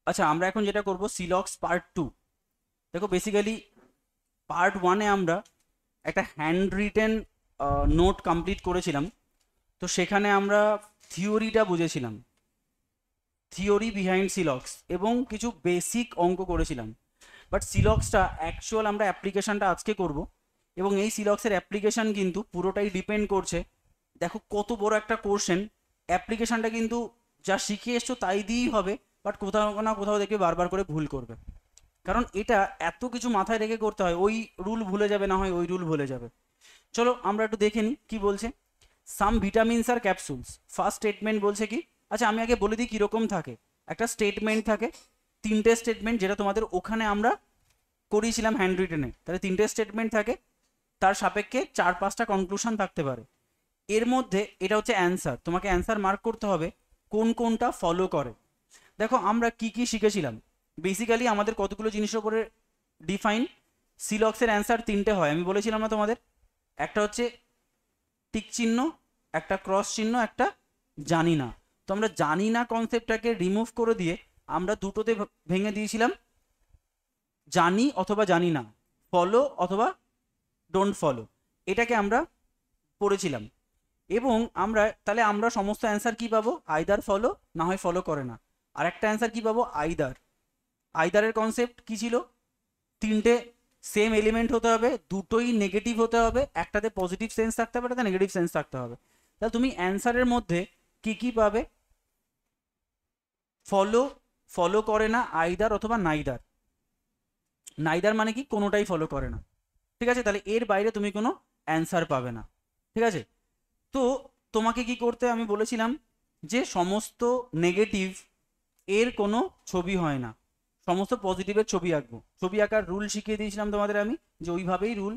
আচ্ছা, আমরা এখন যেটা করব সিলক্স পার্ট 2। দেখো বেসিক্যালি পার্ট 1-এ আমরা একটা হ্যান্ড রিটেন নোট কমপ্লিট করেছিলাম। তো সেখানে আমরা থিওরিটা বুঝেছিলাম, থিওরি বিহাইন্ড সিলক্স, এবং কিছু বেসিক অঙ্ক করেছিলাম। বাট সিলক্সটা অ্যাকচুয়াল আমরা অ্যাপ্লিকেশনটা আজকে করব। এবং এই সিলক্সের অ্যাপ্লিকেশন কিন্তু পুরোটাই ডিপেন্ড করছে, দেখো কত বড় একটা কোশ্চেন, অ্যাপ্লিকেশনটা কিন্তু যা শিখে এসছো তাই দিয়েই হবে। বাট কোথাও না কোথাও দেখবে বারবার করে ভুল করবে, কারণ এটা এত কিছু মাথায় রেখে করতে হয়, ওই রুল ভুলে যাবে, না হয় ওই রুল ভুলে যাবে। চলো আমরা একটু দেখে নিই কি বলছে। সাম ভিটামিনস আর ক্যাপসুলস, ফার্স্ট স্টেটমেন্ট বলছে কি। আচ্ছা আমি আগে বলে দিই কীরকম থাকে। একটা স্টেটমেন্ট থাকে, তিনটে স্টেটমেন্ট, যেটা তোমাদের ওখানে আমরা করিয়েছিলাম হ্যান্ড রিটেনে। তাহলে তিনটে স্টেটমেন্ট থাকে, তার সাপেক্ষে 4-5টা কনক্লুশন থাকতে পারে। এর মধ্যে এটা হচ্ছে অ্যান্সার, তোমাকে অ্যান্সার মার্ক করতে হবে কোন কোনটা ফলো করে। দেখো আমরা কি কি শিখেছিলাম। বেসিক্যালি আমাদের কতগুলো জিনিসের উপরে ডিফাইন। সিলক্সের অ্যান্সার তিনটে হয়, আমি বলেছিলাম না তোমাদের। একটা হচ্ছে টিক চিহ্ন, একটা ক্রস চিহ্ন, একটা জানি না। তো আমরা জানি না কনসেপ্টটাকে রিমুভ করে দিয়ে আমরা দুটোতে ভেঙে দিয়েছিলাম, জানি অথবা জানি না, ফলো অথবা ডোন্ট ফলো। এটাকে আমরা পড়েছিলাম। এবং আমরা তাহলে আমরা সমস্ত অ্যান্সার কি পাবো, আইদার ফলো, না হয় ফলো করে না। আর একটা অ্যান্সার কি পাবো, আইদার। আইদারের কনসেপ্ট কি ছিল, তিনটে সেম এলিমেন্ট হতে হবে, দুটোই নেগেটিভ হতে হবে, একটাতে পজিটিভ সেন্স থাকতে হবে, একটাতে নেগেটিভ সেন্স থাকতে হবে। তাহলে তুমি অ্যান্সারের মধ্যে কি কি পাবে, ফলো, ফলো করে না, আইদার অথবা নাইদার। নাইদার মানে কি, কোনোটাই ফলো করে না। ঠিক আছে, তাহলে এর বাইরে তুমি কোনো অ্যান্সার পাবে না। ঠিক আছে, তো তোমাকে কি করতে আমি বলেছিলাম যে সমস্ত নেগেটিভ এর কোনো ছবি হয় না, সমস্ত পজিটিভের ছবি আঁকবো। ছবি আঁকার রুল শিখিয়ে দিয়েছিলাম তোমাদের আমি, যে ওইভাবেই রুল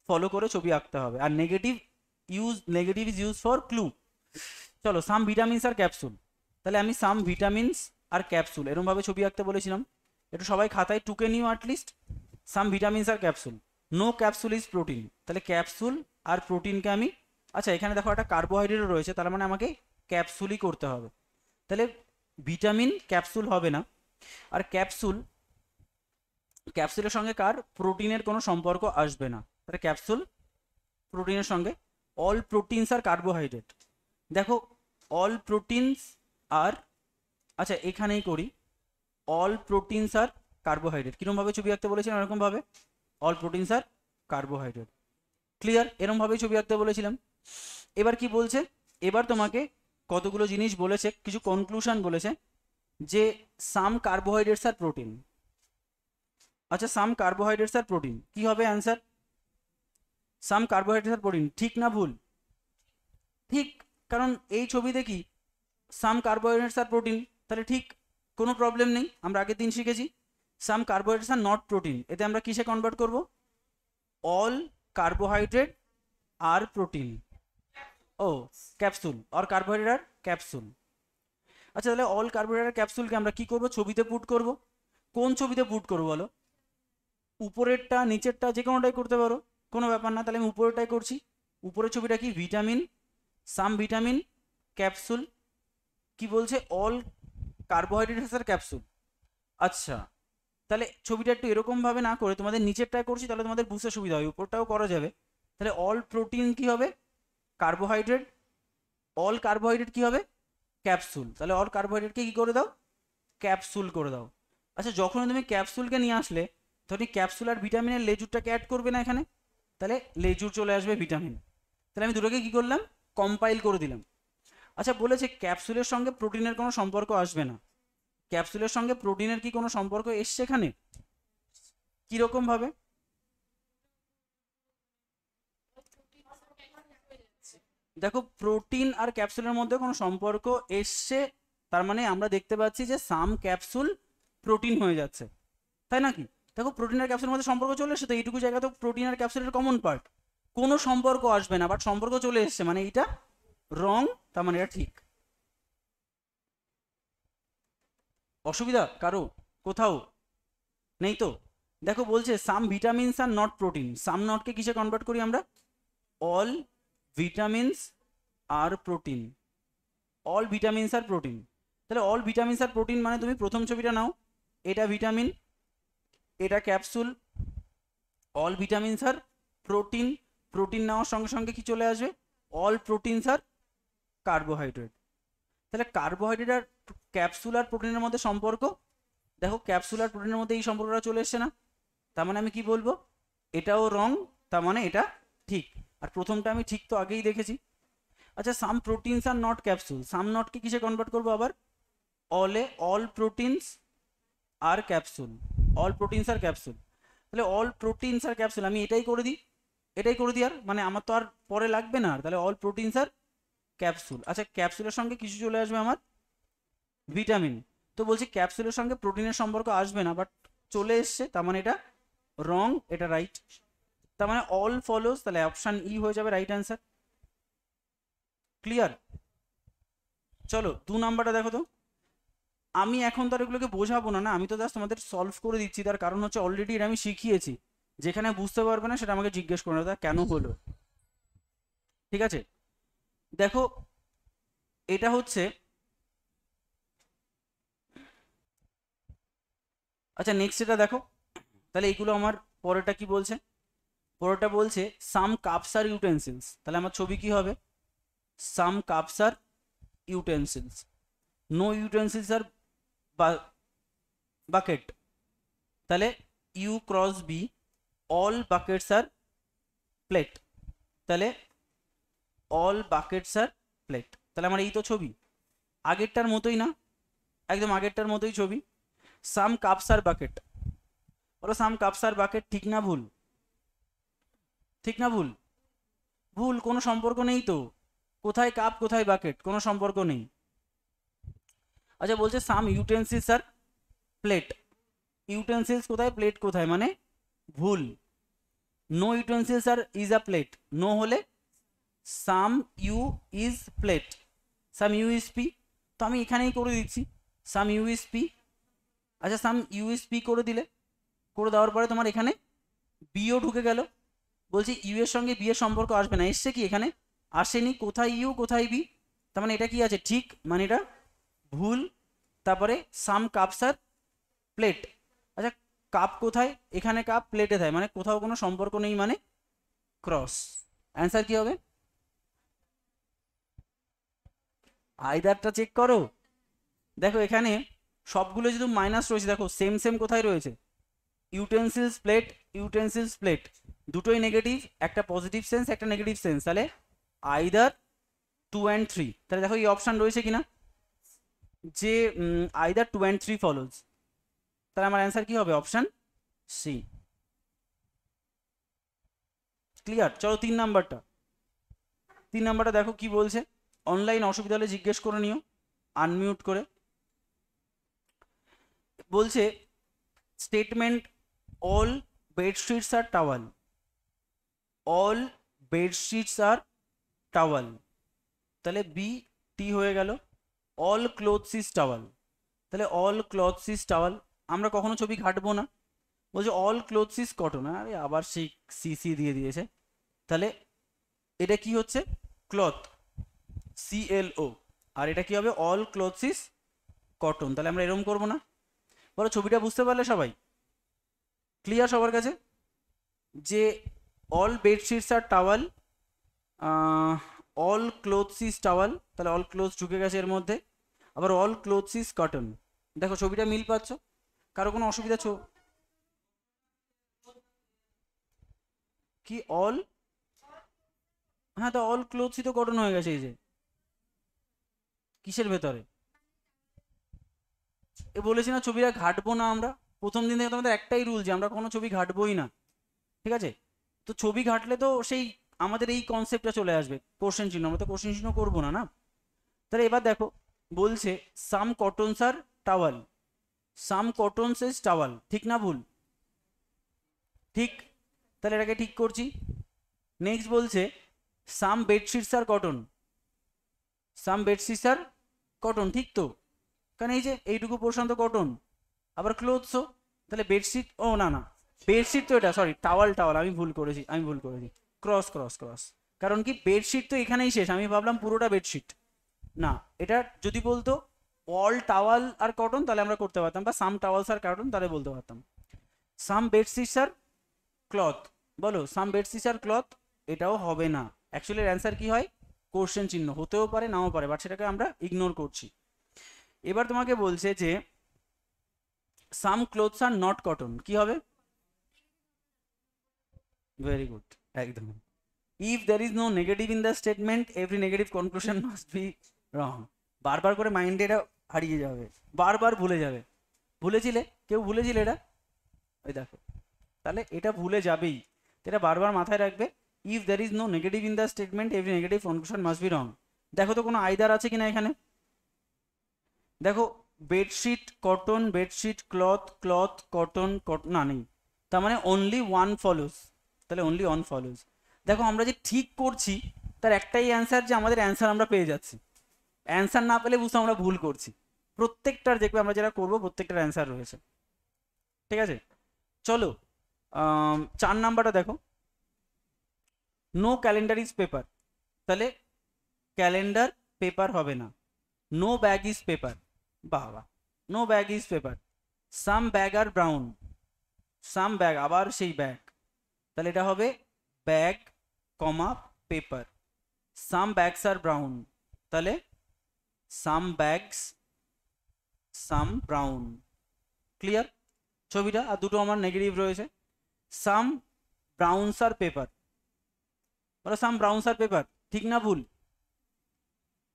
ফলো করে ছবি আঁকতে হবে। আর negative is use for clue. চলো, সাম ভিটামিনস আর ক্যাপসুল। তাহলে আমি সাম ভিটামিনস আর ক্যাপসুল এরমভাবে ছবি আঁকতে বলেছিলাম। একটু সবাই খাতায় টুকে নিও at least. Some vitamins are capsule, no capsule is protein. তাহলে ক্যাপসুল আর প্রোটিনকে আমি, আচ্ছা এখানে দেখো একটা কার্বোহাইড্রেটও রয়েছে, তার মানে আমাকে ক্যাপসুলই করতে হবে। তাহলে ভিটামিন ক্যাপসুল হবে না। আর ক্যাপসুলের সঙ্গে কার, প্রোটিনের কোনো সম্পর্ক আসবে না। তাহলে ক্যাপসুল প্রোটিনের সঙ্গে। অল প্রোটিনস আর কার্বোহাইড্রেট। দেখো অল প্রোটিনস আর, আচ্ছা এখানেই করি, অল প্রোটিনস আর কার্বোহাইড্রেট। কীরকমভাবে ছবি আঁকতে বলেছিলাম, এরকমভাবে অল প্রোটিনস আর কার্বোহাইড্রেট। ক্লিয়ার, এরমভাবেই ছবি আঁকতে বলেছিলাম। এবার কি বলছে, এবার তোমাকে কতগুলো জিনিস বলেছে, কিছু কনক্লুশন বলেছে, যে সাম কার্বোহাইড্রেটস আর প্রোটিন। আচ্ছা সাম কার্বোহাইড্রেটস আর প্রোটিন কি হবে অ্যান্সার, সাম কার্বোহাইড্রেটস আর প্রোটিন, ঠিক না ভুল? ঠিক, কারণ এই ছবিতে কি সাম কার্বোহাইড্রেটস আর প্রোটিন, তাহলে ঠিক, কোনো প্রবলেম নেই। আমরা আগের দিন শিখেছি সাম কার্বোহাইড্রেটস আর নট প্রোটিন, এতে আমরা কিসে কনভার্ট করব, অল কার্বোহাইড্রেট আর প্রোটিন। ও ক্যাপসুল আর কার্বোহাইড্রেট আর ক্যাপসুল। আচ্ছা তাহলে অল কার্বোহাইড্রেট আর ক্যাপসুলকে আমরা কি করব, ছবিতে পুট করব। কোন ছবিতে পুট করবো বলো, উপরেরটা নিচেরটা যে কোনোটাই করতে পারো, কোনো ব্যাপার না। তাহলে আমি উপরেরটাই করছি। উপরের ছবিটা কি, ভিটামিন, সাম ভিটামিন, ক্যাপসুল। কি বলছে, অল কার্বোহাইড্রেটস আর ক্যাপসুল। আচ্ছা তাহলে ছবিটা একটু এরকমভাবে না করে তোমাদের নিচেরটায় করছি, তাহলে তোমাদের বুঝতে সুবিধা হবে, উপরটাও করা যাবে। তাহলে অল প্রোটিন কি হবে, কার্বোহাইড্রেট, অল কার্বোহাইড্রেট কি হবে, ক্যাপসুল। তাহলে অল কার্বোহাইড্রেটকে কি করে দাও, ক্যাপসুল করে দাও। আচ্ছা যখন তুমি ক্যাপসুলকে নিয়ে আসলে, তখন ক্যাপসুল আর ভিটামিনের লেজুরটাকে অ্যাড করবে না এখানে, তাহলে লেজুর চলে আসবে ভিটামিন। তাহলে আমি দুটোকে কি করলাম, কম্পাইল করে দিলাম। আচ্ছা বলেছে ক্যাপসুলের সঙ্গে প্রোটিনের কোনো সম্পর্ক আসবে না। ক্যাপসুলের সঙ্গে প্রোটিনের কি কোনো সম্পর্ক এসছে এখানে, কিরকম ভাবে, দেখো প্রোটিন আর ক্যাপসুলের মধ্যে কোনো সম্পর্ক এসছে, তার মানে আমরা দেখতে পাচ্ছি যে সাম ক্যাপসুল প্রোটিন হয়ে যাচ্ছে, তাই নাকি? দেখো প্রোটিন আর ক্যাপসুলের মধ্যে সম্পর্ক চলে এসেছে, তো এইটুকু জায়গা তো প্রোটিন আর ক্যাপসুলের কমন পার্ট, কোনো সম্পর্ক আসবে না, বাট সম্পর্ক চলে এসছে, মানে এইটা রং, তার মানে এটা ঠিক। অসুবিধা কারো কোথাও নেই তো? দেখো বলছে সাম ভিটামিনস আর নট প্রোটিন, সাম নটকে কিসে কনভার্ট করি আমরা, অল ভিটামিনস আর প্রোটিন, অল ভিটামিনস আর প্রোটিন। তাহলে অল ভিটামিনস আর প্রোটিন মানে তুমি প্রথম ছবিটা নাও, এটা ভিটামিন, এটা ক্যাপসুল, অল ভিটামিনস আর প্রোটিন, প্রোটিন নেওয়ার সঙ্গে সঙ্গে কি চলে আসবে, অল প্রোটিনস আর কার্বোহাইড্রেট। তাহলে কার্বোহাইড্রেট আর ক্যাপসুল আর প্রোটিনের মধ্যে সম্পর্ক, দেখো ক্যাপসুল আর প্রোটিনের মধ্যে এই সম্পর্কটা চলে এসছে না, তার মানে আমি কি বলবো, এটাও রং, তার মানে এটা ঠিক। আর প্রথমটা আমি ঠিক তো আগেই দেখেছি। আচ্ছা, সাম প্রোটিনস আর নট ক্যাপসুল, সাম নটকে কিসে কনভার্ট করবো আবার, অলে, অল প্রোটিনস আর ক্যাপসুল, অল প্রোটিনস আর ক্যাপসুল। তাহলে অল প্রোটিনস আর ক্যাপসুল আমি এটাই করে দিই, এটাই করে দিই, আর মানে আমার তো আর পরে লাগবে না আর, তাহলে অল প্রোটিনস আর ক্যাপসুল। আচ্ছা, ক্যাপসুলের সঙ্গে কিছু চলে আসবে আমার ভিটামিন, তো বলছি ক্যাপসুলের সঙ্গে প্রোটিনের সম্পর্ক আসবে না, বাট চলে এসছে, তার মানে এটা রং, এটা রাইট। তার মানে অল ফলোস, তাহলে অপশান ই হয়ে যাবে রাইট অ্যান্সার। ক্লিয়ার? চলো 2 নাম্বারটা দেখো তো। আমি এখন তো আর এগুলোকে বোঝাবো না, না আমি তো জাস্ট তোমাদের সলভ করে দিচ্ছি, তার কারণ হচ্ছে অলরেডি এটা আমি শিখিয়েছি, যেখানে বুঝতে পারবে না সেটা আমাকে জিজ্ঞেস করে নেবে কেন হলো। ঠিক আছে, দেখো এটা হচ্ছে, আচ্ছা নেক্সট এটা দেখো, তাহলে এইগুলো আমার পরেরটা কি বলছে, পরেরটা বলছে সাম কাপস আর ইউটেন্সিলস, তাহলে আমার ছবি কি হবে, some cups are utensils, no utensils are bucket, তাহলে you cross B, all buckets are plate, তাহলে অল বাকেটস আর প্লেট, তাহলে আমার এই তো ছবি আগেরটার মতোই না, একদম আগেরটার মতোই ছবি। সাম কাপস আর বাকেট, বলো সাম কাপস আর বাকেট ঠিক না ভুল, ঠিক না ভুল, ভুল, কোনো সম্পর্ক নেই তো, কোথায় কাপ কোথায় বাকেট, কোনো সম্পর্ক নেই। আচ্ছা বলছে some utensils are plate, utensils কোথায় প্লেট কোথায়, মানে ভুল। No utensils are is a plate, no হলে some U is plate, some U is P, তো আমি এখানেই করে দিচ্ছি সাম ইউ ইজ পি। আচ্ছা সাম ইউ ইজ পি করে দিলে, করে দেওয়ার পরে তোমার এখানে বিও ঢুকে গেল, বলছি ইউ এর সঙ্গে বি এর সম্পর্ক আসবে না, এসছে কি এখানে, আসেনি, কোথায় ইউ কোথায় বি, তার মানে এটা কি আছে ঠিক, মানে এটা ভুল। তারপরে সাম কাপস আর প্লেট, আচ্ছা কাপ কোথায়, এখানে কাপ প্লেটে থাকে, মানে কোথাও কোনো সম্পর্ক নেই, মানে ক্রস। অ্যান্সার কি হবে, আইদারটা চেক করো। দেখো এখানে সবগুলো যদি মাইনাস রয়েছে, দেখো সেম সেম কোথায় রয়েছে, ইউটেন্সিলস প্লেট, ইউটেন্সিলস প্লেট দুটোই নেগেটিভ, একটা পজিটিভ সেন্স একটা নেগেটিভ সেন্স, তাহলে আইদার 2 and 3, তাহলে দেখো এই অপশান রয়েছে কিনা, যে আইদার 2 and 3 ফলোজ, তাহলে আমার অ্যান্সার কি হবে, অপশান সি। ক্লিয়ার? চলো 3 নাম্বারটা, 3 নাম্বারটা দেখো কি বলছে, অনলাইন অসুবিধা হলে জিজ্ঞেস করে নিও আনমিউট করে। বলছে statement all bedsheets are towel, all bedsheets are towel, তাহলে বি টি হয়ে গেল, অল ক্লোথস ইজ টাওয়াল, তাহলে অল ক্লথস ইজ টাওয়াল, আমরা কখনো ছবি ঘাটবো না, বলছে অল ক্লোথস ইজ কটন, আরে আবার সেই সিসি দিয়ে দিয়েছে, তাহলে এটা কি হচ্ছে ক্লথ, CLO, আর এটা কি হবে অল ক্লোথস ইজ কটন, তাহলে আমরা এরকম করবো না। বলো ছবিটা বুঝতে পারলে সবাই, ক্লিয়ার সবার কাছে, যে all bedsheets are towel, all clothes is towel, তাহলে অল ক্লোথস ঢুকে গেছে এর মধ্যে, আবার অল ক্লোথস ইজ কটন, দেখো ছবিটা মিল পাচ্ছ, কারো কোনো অসুবিধা কি অল, হ্যাঁ তো অল ক্লোথসই তো কটন হয়ে গেছে, এই যে কিসের ভেতরে, এ বলেছি না ছবিটা ঘাটবো না আমরা, প্রথম দিন থেকে তোমাদের একটাই রুল যে আমরা কোনো ছবি ঘাটবোই না, ঠিক আছে, তো ছবি ঘাটলে তো সেই আমাদের এই কনসেপ্টটা চলে আসবে কোশ্চেন চিহ্ন, আমরা তো কোশ্চেন চিহ্ন করবো না, না। তাহলে এবার দেখো বলছে সাম cottons R towel, some cottons is towel, ঠিক না ভুল, ঠিক, তাহলে এটাকে ঠিক করছি। নেক্সট বলছে সাম বেডশিটস আর কটন, সাম বেডশিটস আর কটন, ঠিক তো, কারণ এই যে এইটুকু পোর্শন তো কটন, আবার ক্লোথসও, তাহলে বেডশিট, ও না না বেডশিট তো এটা, সরি টাওয়াল টাওয়াল, আমি ভুল করেছি, ক্রস ক্রস ক্রস, কারণ কি বেডশিট তো এখানেই শেষ, আমি ভাবলাম পুরোটা বেডশিট, না এটা যদি বলতো অল টাওয়াল আর কটন তাহলে আমরা করতে পারতাম, বা সাম টাওয়ালস আর কটন তাহলে বলতে পারতাম। সাম বেডশিটস আর ক্লথ, বলো সাম বেডশিটস আর ক্লথ, এটাও হবে না। অ্যাকচুয়ালি অ্যান্সার কি হয়, কোশ্চেন চিহ্ন, হতেও পারে নাও পারে, বাট সেটাকে আমরা ইগনোর করছি। এবার তোমাকে বলছে যে some clothes are not cotton, কি হবে? ভেরি গুড, একদম। If there is no negative in the statement every negative conclusion must be wrong. বারবার করে মাইন্ডে এটা হারিয়ে যাবে, বারবার ভুলে যাবে। ভুলেছিলে? কেউ ভুলেছিলে এটা? ওই দেখো, তাহলে এটা ভুলে যাবেই, এটা বারবার মাথায় রাখবে। If there is no negative in the statement every negative conclusion must be wrong. দেখো তো কোনো আইদার আছে কিনা এখানে, দেখো bedsheet cotton, bedsheet cloth, cloth cotton, cotton না নেই, তার মানে অনলি ওয়ান ফলোজ, তাহলে অনলি ওয়ান ফলোজ। দেখো আমরা যে ঠিক করছি তার একটাই অ্যান্সার, যে আমাদের অ্যান্সার আমরা পেয়ে যাচ্ছি। অ্যান্সার না পেলে বুঝতে আমরা ভুল করছি। প্রত্যেকটার দেখবে আমরা যেটা করবো প্রত্যেকটার অ্যান্সার রয়েছে, ঠিক আছে? চলো 4 নাম্বারটা দেখো, নো ক্যালেন্ডার ইজ পেপার, তাহলে ক্যালেন্ডার পেপার হবে না। নো ব্যাগ ইজ পেপার, বাবা, no bag is paper. Some bag are brown, some bag আবার সেই ব্যাগ, তাহলে এটা হবে bag comma paper. Some bags are brown, তাহলে some bags some brown. Clear ছবিটা? আর দুটো আমার নেগেটিভ রয়েছে। সাম ব্রাউনস আর পেপার, বলো সাম ব্রাউনস আর পেপার, ঠিক না ভুল?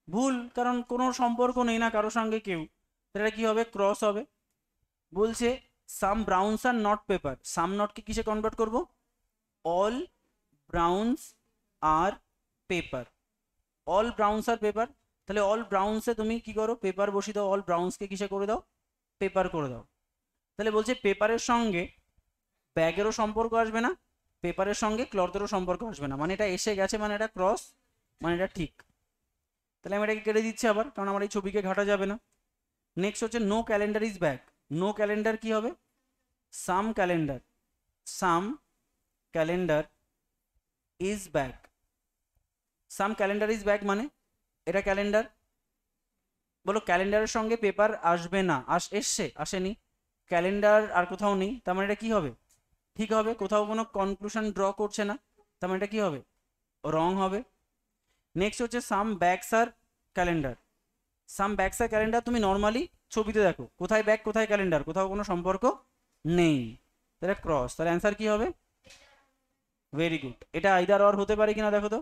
ভুল, কারণ কোনো সম্পর্ক নেই না কারোর সঙ্গে কেউ, এটা কি হবে, ক্রস হবে। বলছে সাম ব্রাউনস আর নট পেপার, সাম নটকে কিসে কনভার্ট করব, অল ব্রাউনস আর পেপার, অল ব্রাউনস আর পেপার। তাহলে অল ব্রাউনসে তুমি কি করো, পেপার বসিয়ে দাও, অল ব্রাউনসকে কিসে করে দাও, পেপার করে দাও। তাহলে বলছে পেপারের সঙ্গে ব্যাগেরও সম্পর্ক আসবে না, পেপারের সঙ্গে ক্লথেরও সম্পর্ক আসবে না, মানে এটা এসে গেছে, মানে এটা ক্রস, মানে এটা ঠিক। তাহলে আমি এটাকে কেটে দিচ্ছি আবার, কারণ আমার এই ছবিকে ঘাটা যাবে না। নেক্সট হচ্ছে no calendar is bag, no calendar কি হবে, some calendar, some calendar is bag. Some calendar is bag মানে এটা ক্যালেন্ডার, বলো ক্যালেন্ডারের সঙ্গে পেপার আসবে না, এসছে আসেনি, ক্যালেন্ডার আর কোথাও নেই, তার মানে এটা কি হবে, ঠিক হবে, কোথাও কোনো কনক্লুশন ড্র করছে না, তার মানে এটা কি হবে, রং হবে। নেক্সট হচ্ছে সাম ব্যাগস আর ক্যালেন্ডার, সাম ব্যাগস আর ক্যালেন্ডার, তুমি নর্মালি ছবিতে দেখো কোথায় ব্যাগ কোথায় ক্যালেন্ডার, কোথাও কোনো সম্পর্ক নেই, তাহলে ক্রস, তাহলে অ্যান্সার কি হবে, ভেরি গুড। এটা আইদার অর হতে পারে কিনা দেখো তো,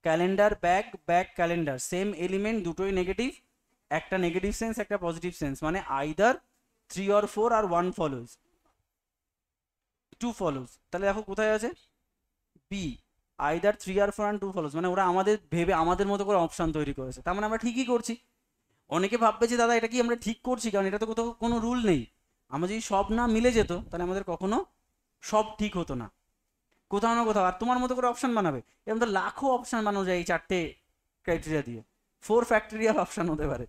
calendar bag, bag calendar, same element, দুটোই নেগেটিভ, একটা নেগেটিভ সেন্স একটা পজিটিভ সেন্স, মানে আইদার 3 or 4 আর 1 ফলোজ, 2 ফলোজ। তাহলে দেখো কোথায় আছে, বি, আইদার 3 আর 4 and 2 ফলোজ, মানে ওরা আমাদের ভেবে আমাদের মতো করে অপশন তৈরি করেছে, তার মানে আমরা ঠিকই করছি। অনেকে ভাববে যে দাদা এটা কি আমরা ঠিক করছি, কারণ এটা তো কোথাও কোনো রুল নেই, আমরা যদি সব না মিলে যেত তাহলে আমাদের কখনো সব ঠিক হতো না, কোথাও না কোথাও। আর তোমার মতো করে অপশন বানাবে, এরকম তো লাখো অপশন বানানো যায় এই 4টে ক্রাইটেরিয়া দিয়ে, 4 ফ্যাক্টরিয়াল অপশন হতে পারে,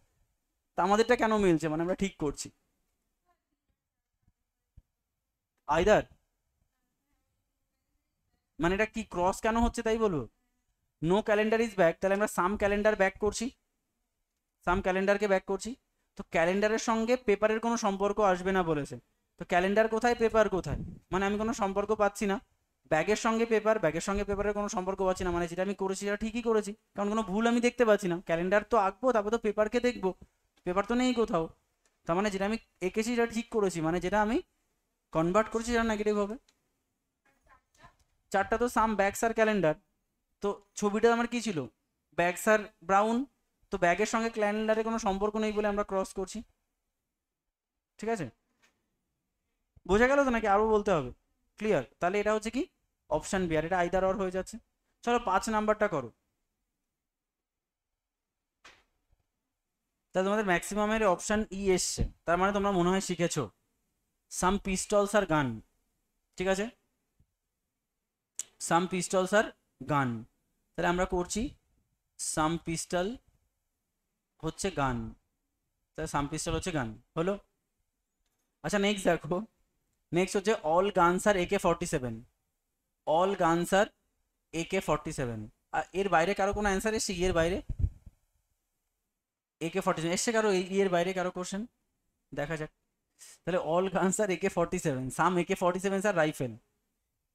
তা আমাদেরটা কেন মিলছে, মানে আমরা ঠিক করছি। আইদার মানে এটা কি ক্রস কেন হচ্ছে তাই বলবো, নো ক্যালেন্ডার ইজ ব্যাক, তাহলে আমরা সাম ক্যালেন্ডার ব্যাক করছি, সাম ক্যালেন্ডারকে ব্যাক করছি, তো ক্যালেন্ডারের সঙ্গে পেপারের কোনো সম্পর্ক আসবে না বলেছে, তো ক্যালেন্ডার কোথায় পেপার কোথায়, মানে আমি কোনো সম্পর্ক পাচ্ছি না। ব্যাগের সঙ্গে পেপার, ব্যাগের সঙ্গে পেপারের কোনো সম্পর্ক পাচ্ছি না, মানে যেটা আমি করেছি সেটা ঠিকই করেছি, কারণ কোনো ভুল আমি দেখতে পাচ্ছি না। ক্যালেন্ডার তো আঁকবো, তারপর তো পেপারকে দেখবো, পেপার তো নেই কোথাও, তার মানে যেটা আমি এঁকেছি সেটা ঠিক করেছি, মানে যেটা আমি কনভার্ট করছি সেটা নেগেটিভ হবে। 4টা তো সাম ব্যাগস আর ক্যালেন্ডার, তো ছবিটা আমার কি ছিল, ব্যাগস আর ব্রাউন, তো ব্যাগের সঙ্গে ক্যালেন্ডারের কোনো সম্পর্ক নেই বলে আমরা ক্রস করছি, ঠিক আছে? বোঝা গেল তো নাকি আরও বলতে হবে? ক্লিয়ার? তাহলে এটা হচ্ছে কি অপশন বি, আর এটা আইদার অর হয়ে যাচ্ছে। চলো 5 নাম্বারটা করো, তাহলে তোমাদের ম্যাক্সিমামের অপশন ই এসছে, তার মানে তোমরা মনে হয় শিখেছো সাম পিস্টলস আর গান, ঠিক আছে, সাম পিস্টলস আর গান, তাহলে আমরা করছি সাম পিস্টল হচ্ছে গান, তাহলে সাম পিস্টল হচ্ছে গান হলো। আচ্ছা নেক্সট দেখো, নেক্সট হচ্ছে অল গানস আর AK-47, অল গানস আর AK-47, আর এর বাইরে কারো কোনো অ্যান্সার এসছে, এর বাইরে AK-47 এসছে কারো এর বাইরে কারো কোশ্চেন দেখা যাক। তাহলে অল গানস আর AK-47, সাম AK-47 আর রাইফেল,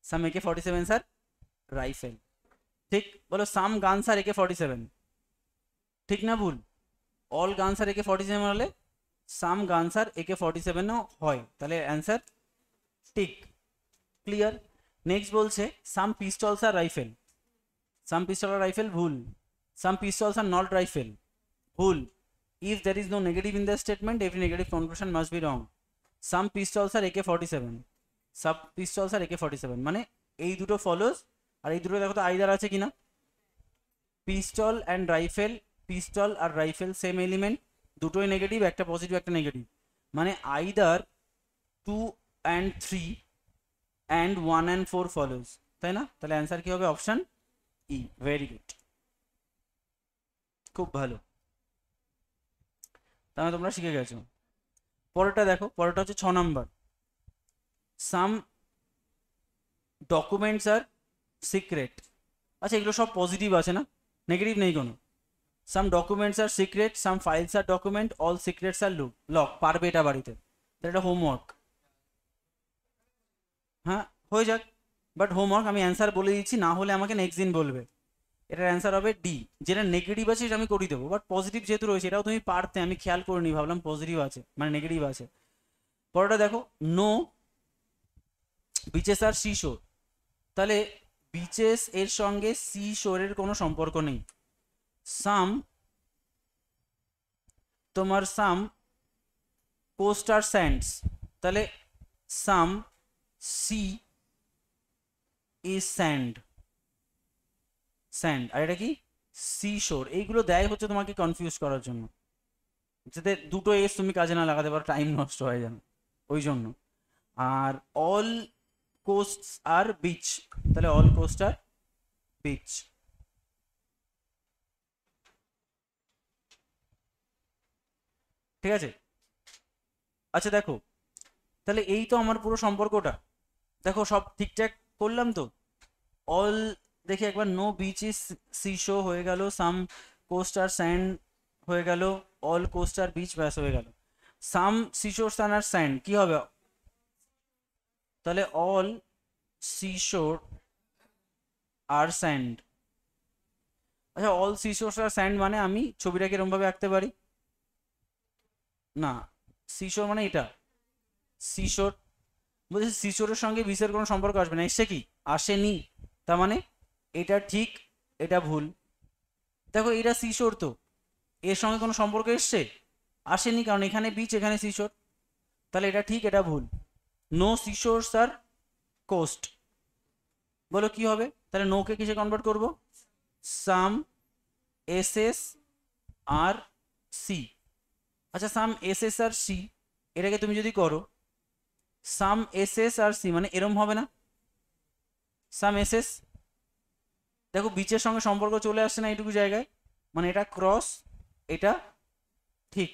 সাম AK-47 আর রাইফেল, ঠিক বলো সাম গানস আর AK-47, ঠিক না ভুল? অল গানস আর AK-47 হলে সাম গানস আর AK-47 হয়, তাহলে অ্যান্সার ঠিক, ক্লিয়ার। নেক্সট বলছে সাম পিস্তলস আর রাইফেল, সাম পিস্তল আর রাইফেল ভুল, সাম পিস্তলস আর নট রাইফেল ভুল, if there is no negative in the statement every negative conclusion must be wrong. Some pistols are AK-47, some pistols are AK-47 মানে এই দুটো ফলোস, আর এই দুটো দেখো তো আইদার আছে কিনা, পিস্তল অ্যান্ড রাইফেল, পিস্তল আর রাইফেল সেম এলিমেন্ট, দুটোই নেগেটিভ, একটা পজিটিভ একটা নেগেটিভ, মানে either 2 and 3 and 1 and 4 follows, তাই না? তাহলে অ্যান্সার কি হবে? Option E. ভেরি গুড, খুব ভালো, তাহলে তোমরা শিখে গেছো। পরেরটা দেখো, পরেরটা হচ্ছে 6 number, some documents are secret. আচ্ছা এগুলো সব পজিটিভ আছে না, নেগেটিভ নেই কোনো। সাম documents are secret, some files R document, all secrets R lock. পারবে এটা বাড়িতে, তাহলে এটা হোমওয়ার্ক, হ্যাঁ হয়ে যাক, বাট হোমওয়ার্ক আমি অ্যান্সার বলে দিচ্ছি, না হলে আমাকে নেক্সট দিন বলবে। এটার অ্যান্সার হবে ডি, যেটা নেগেটিভ আছে সেটা আমি করিয়ে দেবো, বাট পজিটিভ যেহেতু রয়েছে এটাও তুমি পারতে, আমি খেয়াল করিনি, ভাবলাম পজিটিভ আছে মানে নেগেটিভ আছে। পরেরটা দেখো, নো বিচেস আর সি শোর, তাহলে বিচেস এর সঙ্গে সি শোরের কোনো সম্পর্ক নেই। সাম তোমার সাম কোস্ট আর স্যান্ডস, তাহলে সাম সি ইজ স্যান্ড, স্যান্ড, আর এটা কি সি শোর। এইগুলো দেয় হচ্ছে তোমাকে কনফিউজ করার জন্য, যাতে দুটো এস তুমি কাজে না লাগাতে পারো, টাইম নষ্ট হয়ে যাবে ওই জন্য। আর অল কোস্ট আর বিচ, তাহলে অল কোস্ট আর বিচ, ঠিক আছে। আচ্ছা দেখো, তাহলে এই তো আমার পুরো সম্পর্কটা, দেখো সব ঠিকঠাক করলাম তো। অল দেখি একবার, নো বিচ ইজ সিশো হয়ে গেল, সাম কোস্ট আর স্যান্ড হয়ে গেল, অল কোস্ট আর বিচ, ব্যাস হয়ে গেল। সাম সিশোর স্যান্ড আর স্যান্ড কি হবে? তাহলে অল সিশোর আর স্যান্ড। আচ্ছা অল সিশোর আর স্যান্ড মানে আমি ছবিটাকে এরকম ভাবে আঁকতে পারি না, সিশোর মানে এটা সিশোর, বলছি সিশোরের সঙ্গে বিচের কোনো সম্পর্ক আসবে না, এসছে কি? আসেনি, তার মানে এটা ঠিক এটা ভুল। দেখো এটা সিশোর, তো এর সঙ্গে কোনো সম্পর্ক এসছে? আসেনি, কারণ এখানে বিচ এখানে সিশোর, তাহলে এটা ঠিক এটা ভুল। নো সিশোরস আর কোস্ট, বলো কি হবে? তাহলে নোকে কিসে কনভার্ট করব? সাম এস এস আর সি। আচ্ছা সাম এস এস আর সি, এটাকে তুমি যদি করো সাম এস এস আর সি মানে এরম হবে না, সাম এস এস, দেখো বিচের সঙ্গে সম্পর্ক চলে আসছে না এইটুকু জায়গায়, মানে এটা ক্রস এটা ঠিক।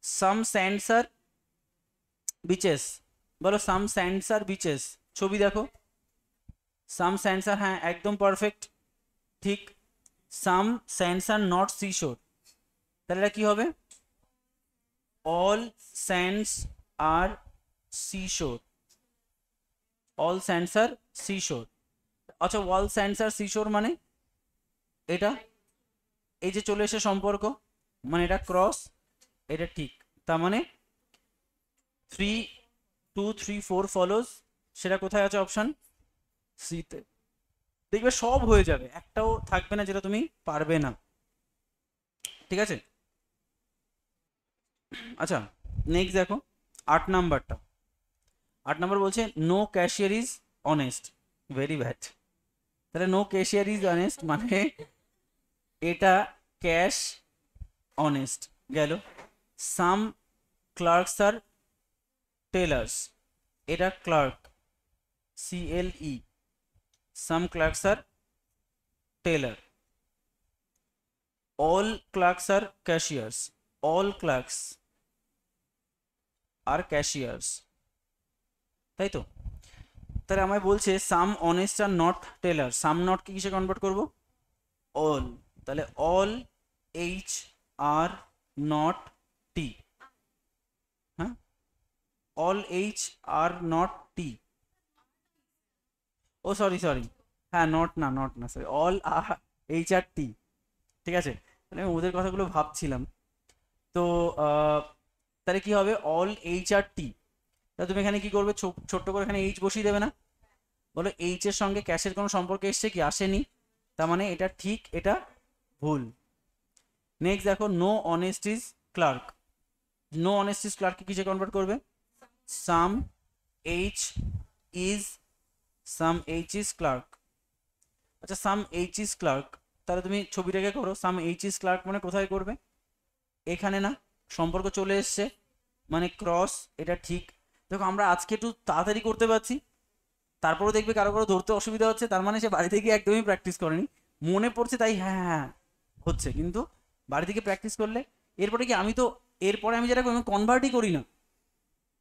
সাম স্যান্ডস আর বিচেস, বলো সাম স্যান্ডস আর বিচেস, ছবি দেখো, সাম স্যান্ডস আর, হ্যাঁ একদম পারফেক্ট ঠিক। সাম স্যান্ডস আর নট সিশোর, তাহলে এটা কি হবে? অল স্যান্ডস আর সিশোর, অল স্যান্ডস আর সিশোর। আচ্ছা অল স্যান্ডস আর সিশোর মানে এটা, এই যে চলে এসে সম্পর্ক, মানে এটা ক্রস এটা ঠিক, তার মানে 3 2 3 4 ফলোস, সেটা কোথায় আছে? অপশন সিতে। দেখবে সব হয়ে যাবে, একটাও থাকবে না যেটা তুমি পারবে না, ঠিক আছে। আচ্ছা নেক্সট দেখো 8 নাম্বারটা, 8 নাম্বার বলছে no cashier is honest, very bad. তাহলে নো ক্যাশিয়ার ইজ অনেস্ট মানে এটা ক্যাশ অনেস্ট গেল। সাম ক্লার্কস আর টেলার্স, এটা clerk CLE, some clerks are teller. All clerks are cashiers, all clerks are cashiers, তাই তো। তাহলে আমায় বলছে some honest are not teller, some not কি কিসে কনভার্ট করব? অল, তাহলে অল আর নট টি, হ্যাঁ, all H are not T, oh sorry sorry, হ্যাঁ নট না, নট না, sorry, all are H are T, ঠিক আছে। তাহলে আমি ওদের কথাগুলো ভাবছিলাম। তো তাহলে কি হবে, অল এইচ আর টি। তাহলে তুমি এখানে কি করবে, ছোট্ট করে এখানে এইচ বসিয়ে দেবে না? বলো এইচ এর সঙ্গে ক্যাশের কোনো সম্পর্ক এসছে কি, আসেনি, তার মানে এটা ঠিক, এটা ভুল। নেক্সট দেখো, no honest is clerk. No honest is ক্লার্ককে কিসে কনভার্ট করবে, some H is, some H is clerk. আচ্ছা সাম এইচ ইজ ক্লার্ক, তাহলে তুমি ছবিটাকে করো, সাম এইচ ইজ ক্লার্ক মানে কোথায় করবে, এখানে না, সম্পর্ক চলে এসছে মানে ক্রস, এটা ঠিক। দেখো আমরা আজকে একটু তাড়াতাড়ি করতে পারছি, তারপরে দেখবে কারো কারো ধরতে অসুবিধা হচ্ছে, তার মানে সে বাড়ি থেকে একদমই প্র্যাকটিস করেনি, মনে পড়ছে তাই হ্যাঁ হ্যাঁ হ্যাঁ হচ্ছে, কিন্তু বাড়ি থেকে প্র্যাকটিস করলে এরপরে কি, আমি তো এরপরে আমি যেটা করি, আমি কনভার্টই করি না,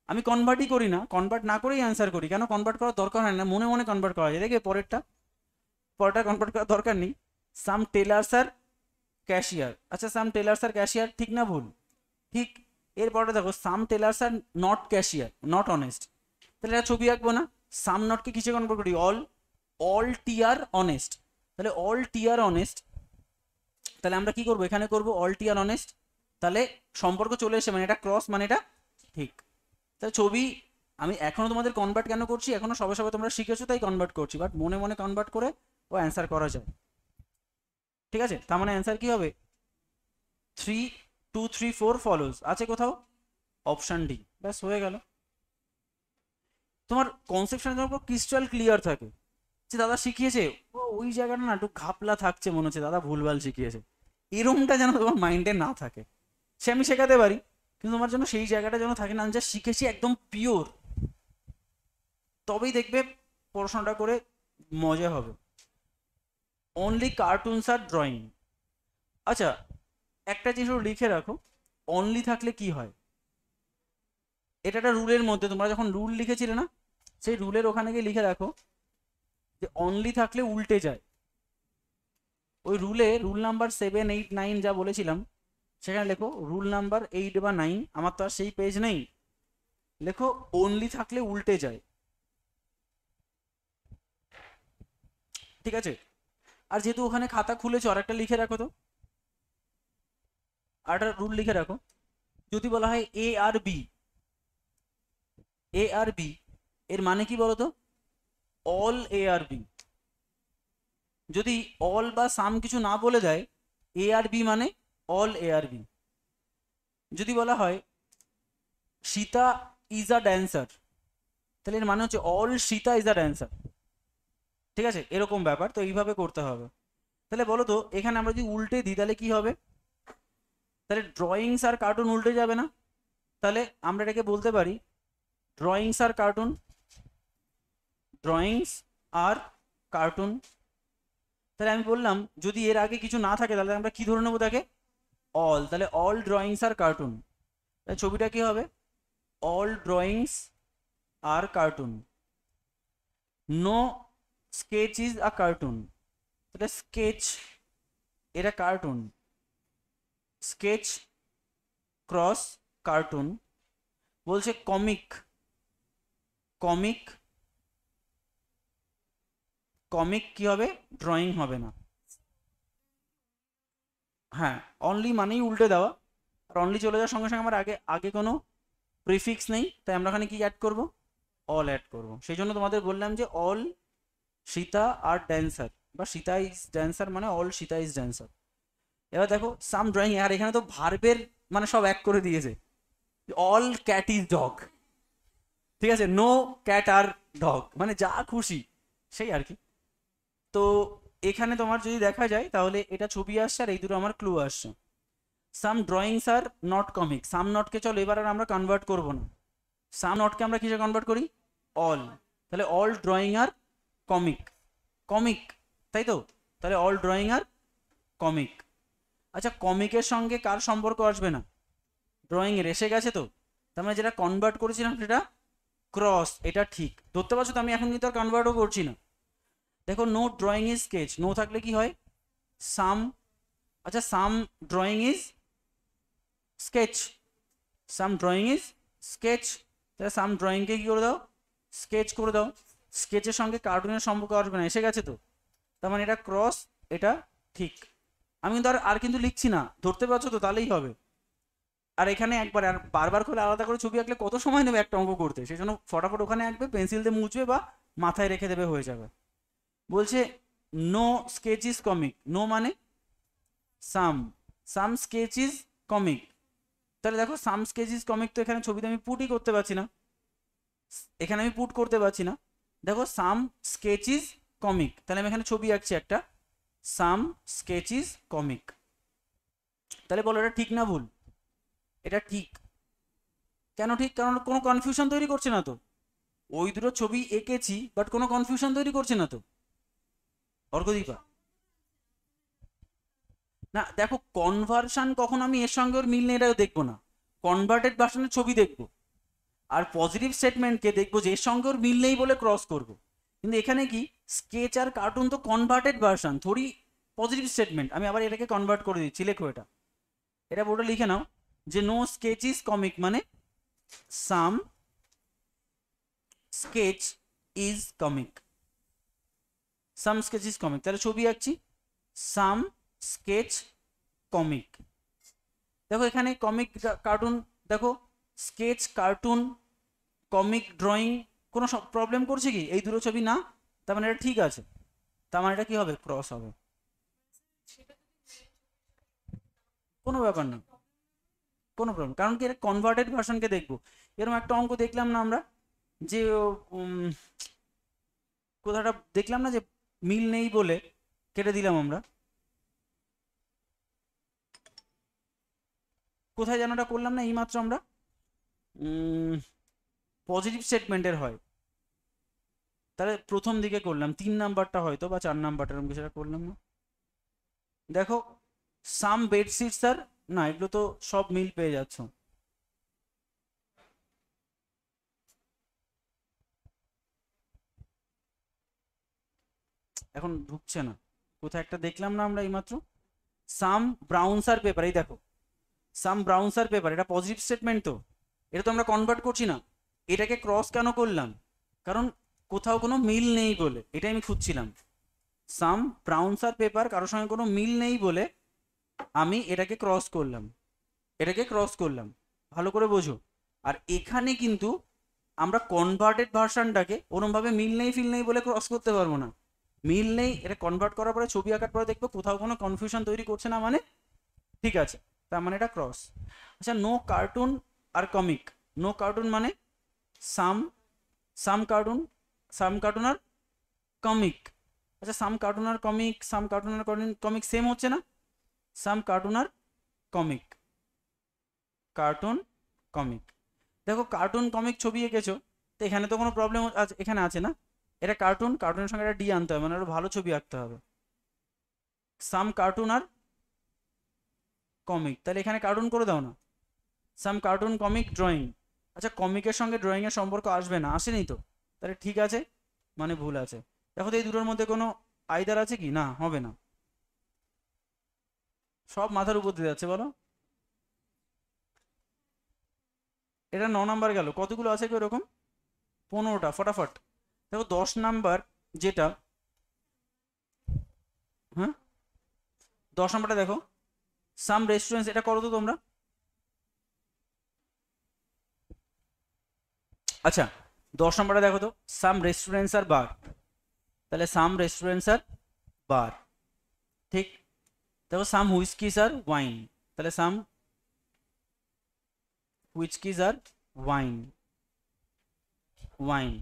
আমি কনভার্টই করি না, কনভার্ট না করেই অ্যান্সার করি। কেন কনভার্ট করার দরকার হয় না, মনে মনে কনভার্ট করা যায়। দেখবে পরেরটা কনভার্ট করার দরকার নেই। সাম টেলার্স আর ক্যাশিয়ার, আচ্ছা সাম টেলার্স আর ক্যাশিয়ার ঠিক না ভুল, ঠিক। এরপরে দেখো, some tellers are not cashier, not honest, তাহলে এটা ছবি আঁকবো না, সাম নটকে কিসে কনভার্ট করি, অল, অল টি আর অনেস্ট, তাহলে অল টি আর অনেস্ট, তাহলে আমরা কি করবো, এখানে করবো অল টি আর অনেস্ট, তাহলে সম্পর্ক চলে এসে মানে এটা ক্রস, মানে এটা ঠিক। তাহলে ছবি, আমি এখনো তোমাদের কনভার্ট কেন করছি, এখনো সবে সবে তোমরা শিখেছো তাই কনভার্ট করছি, বাট মনে মনে কনভার্ট করে ও অ্যান্সার করা যায়, ঠিক আছে। তার মানে অ্যান্সার কি হবে, 3 2 3 4 ফলোজ আছে কোথাও, অপশন ডি, ব্যাস হয়ে গেল। তোমার কনসেপশন যেন ক্রিস্টাল ক্লিয়ার থাকে, যে দাদা শিখিয়েছে ও ওই জায়গাটা না একটু ঘাপলা থাকছে, মনে হচ্ছে দাদা ভুলভাল শিখিয়েছে, এরমটা যেন তোমার মাইন্ডে না থাকে। সে আমি শেখাতে পারি, কিন্তু তোমার জন্য সেই জায়গাটা যেন থাকে না, আমি যা শিখেছি একদম পিওর, তবেই দেখবে পড়াশোনাটা করে মজা হবে। অনলি কার্টুনস আর ড্রয়িং, আচ্ছা একটা জিনিস লিখে রাখো, অনলি থাকলে কি হয়, এটা একটা রুলের মধ্যে, তোমরা যখন রুল লিখেছিলে না, সেই রুলের ওখানে গিয়ে লিখে রাখো যে অনলি থাকলে উল্টে যায়। ওই রুলে রুল নাম্বার 7 8 9 যা বলেছিলাম, সেখানে লেখো রুল নাম্বার 8 বা 9, আমার তো আর সেই পেজ নেই, লেখো অনলি থাকলে উল্টে যায়, ঠিক আছে। আর যেহেতু ওখানে খাতা খুলেছো, আর একটা লিখে রাখো তো, আর একটা রুল লিখে রাখো, যদি বলা হয় এ are B, A are B এর মানে কি বলতো, অল এ আর বি। যদি অল বা সাম কিছু না বলে দেয়, এ আর বি মানে অল এ আর বি। যদি বলা হয় সীতা ইজ আ ড্যান্সার, তাহলে এর মানে হচ্ছে all Sita is a dancer, ঠিক আছে, এরকম ব্যাপার, তো এইভাবে করতে হবে। তাহলে বলো তো এখানে আমরা যদি উল্টে দিই তাহলে কি হবে, তাহলে ড্রয়িংস আর কার্টুন উল্টে যাবে না, তাহলে আমরা এটাকে বলতে পারি drawings are cartoon, drawings are cartoon. তাহলে আমি বললাম যদি এর আগে কিছু না থাকে তাহলে আমরা কি ধরে নেবো তাকে, অল, তাহলে অল ড্রয়িংস আর কার্টুন, তাহলে ছবিটা কি হবে, all drawings are cartoon. No sketch is a cartoon, তাহলে স্কেচ এটা কার্টুন, স্কেচ ক্রস কার্টুন। বলছে কমিক, কমিক, কমিক কি হবে, ড্রয়িং হবে না, হ্যাঁ অনলি মানেই উল্টে দেওয়া, আর অনলি চলে যাওয়ার সঙ্গে সঙ্গে আমার আগে আগে কোনো প্রিফিক্স নেই, তাই আমরা ওখানে কি অ্যাড করব, অল অ্যাড করব। সেই জন্য তোমাদের বললাম যে অল সীতা আর ড্যান্সার, বা সীতা ইজ ড্যান্সার মানে অল সীতা ইজ ড্যান্সার। এবার দেখো সাম ড্রয়িং, আর এখানে তো ভার্বের মানে সব এক করে দিয়েছে, অল ক্যাট ইজ ডগ, ঠিক আছে, নো ক্যাট আর ডগ, মানে যা খুশি সেই আর কি। তো এখানে তোমার যদি দেখা যায় তাহলে এটা ছবি আসছে, আর এই দুটো আমার ক্লু আসছে। সাম ড্রয়িংস আর নট কমিক, সাম নটকে চলো এবার আর আমরা কনভার্ট করবো না, সাম নটকে আমরা কিসে কনভার্ট করি, অল, তাহলে অল ড্রয়িং আর কমিক, কমিক, তাই তো, তাহলে অল ড্রয়িং আর কমিক। আচ্ছা কমিকের সঙ্গে কার সম্পর্ক আসবে না, ড্রয়িং এর, এসে গেছে তো, তার মানে যেটা কনভার্ট করেছিলাম সেটা ক্রস, এটা ঠিক ধরতে পারছো তো, আমি এখন কিন্তু আর কনভার্টও করছি না। দেখো no drawing is sketch, no থাকলে কি হয়, সাম, আচ্ছা some drawing is sketch, some drawing is sketch, তাহলে সাম ড্রয়িংকে কি করে দাও, স্কেচ করে দাও। স্কেচের সঙ্গে কার্টুনের সম্পর্ক আসবে না, এসে গেছে তো, তার মানে এটা ক্রস, এটা ঠিক। আমি কিন্তু আর কিন্তু লিখছি না, ধরতে পারছো তো, তাহলেই হবে। আর এখানে একবার আর বারবার করে আলাদা করে ছবি আঁকলে কত সময় নেবে একটা অঙ্ক করতে, সেই জন্য ফটাফট ওখানে আঁকবে, পেন্সিল দিয়ে মুছবে বা মাথায় রেখে দেবে, হয়ে যাবে। বলছে no sketch is comic, no মানে some, some sketch is comic. তাহলে দেখো সাম স্কেচ ইজ কমিক, তো এখানে ছবিতে আমি পুটই করতে পারছি না, এখানে আমি পুট করতে পারছি না। দেখো সাম স্কেচ ইজ কমিক, তাহলে আমি এখানে ছবি আঁকছি একটা, সাম স্কেচ ইজ কমিক। তাহলে বলো এটা ঠিক না ভুল? এটা ঠিক। কেন ঠিক? কারণ কোনো কনফিউশন তৈরি করছে না তো, ওই দুটো ছবি এঁকেছি বাট কোনো কনফিউশন তৈরি করছে না তো। অর্ঘদীপা না, দেখো কনভার্সন কখন আমি এর সঙ্গে ওর মিল নেই এটাও দেখবো না, কনভার্টেড ভার্সনের ছবি দেখবো, আর পজিটিভ স্টেটমেন্টকে দেখবো যে এর সঙ্গে ওর মিল নেই বলে ক্রস করবো। কিন্তু এখানে কি স্কেচ আর কার্টুন তো কনভার্টেড ভার্সন, থোড়ি পজিটিভ স্টেটমেন্ট। আমি আবার এটাকে কনভার্ট করে দিচ্ছি, লেখো এটা, এটা বোর্ডে লিখে নাও যে নো স্কেচ ইজ কমিক মানে some sketch is comic, some sketch is comic. তাহলে ছবি আঁকছি, সাম স্কেচ কমিক। দেখো এখানে কমিক কার্টুন, দেখো স্কেচ কার্টুন কমিক ড্রয়িং কোনো প্রবলেম করছে কি? এই দুটো ছবি না, তার মানে এটা ঠিক আছে, তার মানে এটা কি হবে, ক্রস হবে, কোনো ব্যাপার না, কোনো প্রবলেম। কারণ কি এটা কনভার্টেড ভার্সনকে দেখবো। এরকম একটা অঙ্ক দেখলাম না আমরা, যে কোথাটা দেখলাম না যে মিল নেই বলে কেটে দিলাম আমরা, কোথায় যেন ওটা করলাম না এইমাত্র আমরা, পজিটিভ স্টেটমেন্টের হয়, তাহলে প্রথম দিকে করলাম, 3 নাম্বারটা হয়তো বা 4 নাম্বারটা, এরকম কিছু একটা করলাম না। দেখো সাম বেডশিটস আর, না এগুলো তো সব মিল পেয়ে যাচ্ছ। এখন ঢুকছে না, কোথায় একটা দেখলাম না আমরা এইমাত্র, সাম ব্রাউনসার পেপার, এই দেখো সাম ব্রাউনসার পেপার, এটা পজিটিভ স্টেটমেন্ট তো, এটা তো আমরা কনভার্ট করছি না। এটাকে ক্রস কেন করলাম? কারণ কোথাও কোনো মিল নেই বলে, এটাই আমি খুঁজছিলাম। সাম ব্রাউনসার পেপার কারোর সঙ্গে কোনো মিল নেই বলে আমি এটাকে ক্রস করলাম, এটাকে ক্রস করলাম, ভালো করে বোঝো। আর এখানে কিন্তু আমরা কনভার্টেড ভার্সনটাকে ওরমভাবে মিল নেই ফিল নেই বলে ক্রস করতে পারবো না, মিল নেই, এটা কনভার্ট করার পরে ছবি আঁকার পরে দেখবো কোথাও কোনো কনফিউশন তৈরি করছে না, মানে ঠিক আছে, তার মানে এটা ক্রস। আচ্ছা নো কার্টুন আর কমিক, নো কার্টুন মানে সাম, সাম কার্টুন, সাম কার্টুন আর কমিক। আচ্ছা সাম কার্টুন আর কমিক, সাম কার্টুন আর কমিক সেম হচ্ছে না, সাম কার্টুন আর কমিক, কার্টুন কমিক। দেখো কার্টুন কমিক ছবি এঁকেছো, তো এখানে তো কোনো প্রবলেম এখানে আছে না, এটা কার্টুন, কার্টুনের সঙ্গে একটা ডি আনতে হবে, মানে আরো ভালো ছবি আঁকতে হবে। সাম কার্টুন আর কমিক, তাহলে এখানে কার্টুন করে দাও না, সাম কার্টুন কমিক ড্রয়িং। আচ্ছা কমিকের সঙ্গে ড্রয়িং এর সম্পর্ক আসবে না, আসেনি তো, তাহলে ঠিক আছে, মানে ভুল আছে। দেখো তো এই দুটোর মধ্যে কোনো আইদার আছে কি? না, হবে না, সব মাথার উপর দিয়ে যাচ্ছে বলো। এটা 9 নাম্বার গেল, কতগুলো আছে কি এরকম? 15টা, ফটাফট। দেখো 10 নাম্বার যেটা, হ্যাঁ 10 নাম্বারটা দেখো, সাম রেস্টুরেন্টস, এটা করো তো তোমরা। আচ্ছা 10 নাম্বারটা দেখো তো, সাম রেস্টুরেন্টস আর বার, তাহলে সাম রেস্টুরেন্টস আর বার, ঠিক। দেখো সাম হুইস্কিজ আর ওয়াইন, তাহলে some whiskies are wine, wine.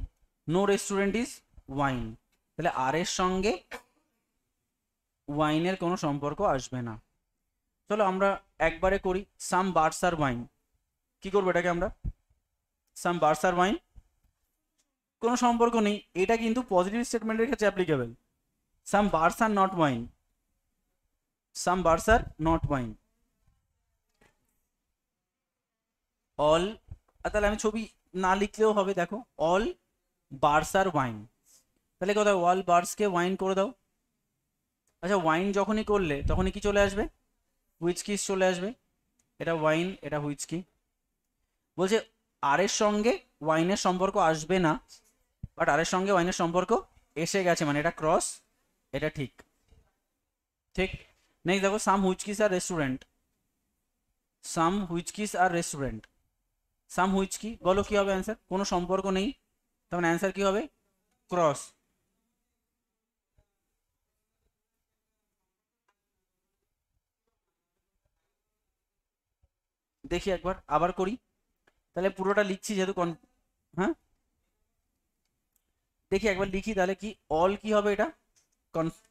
No restaurant is wine, তাহলে আর এর সঙ্গে ওয়াইনের কোনো সম্পর্ক আসবে না। চলো আমরা একবারে করি, সাম বার্স আর ওয়াইন, কি করবো এটাকে আমরা, সাম বার্স আর ওয়াইন, কোনো সম্পর্ক নেই, এটা কিন্তু পজিটিভ স্টেটমেন্টের ক্ষেত্রে applicable. Some bars are not wine, some bars are not wine, all, তাহলে আমি ছবি না লিখলেও হবে, দেখো অল বার্স আর ওয়াইন, তাহলে কোথায় অল বার্সকে ওয়াইন করে দাও। আচ্ছা ওয়াইন যখনই করলে তখনই কি চলে আসবে, হুইচ কিস চলে আসবে, এটা ওয়াইন, এটা হুইস্কি। বলছে আর এর সঙ্গে ওয়াইনের সম্পর্ক আসবে না, বাট আর এর সঙ্গে ওয়াইনের সম্পর্ক এসে গেছে, মানে এটা ক্রস, এটা ঠিক। ঠিক। নেক্সট দেখো, সাম হুইচকিস আর রেস্টুরেন্ট। সাম হুইচকিস আর রেস্টুরেন্ট। সাম হুইচকি, বলো কি হবে অ্যান্সার? কোনো সম্পর্ক নেই, তার মানে অ্যান্সার কি হবে? ক্রস। দেখি একবার আবার করি, তাহলে পুরোটা লিখছি যেহেতু হ্যাঁ দেখি একবার লিখি তাহলে। কি অল কি হবে এটা?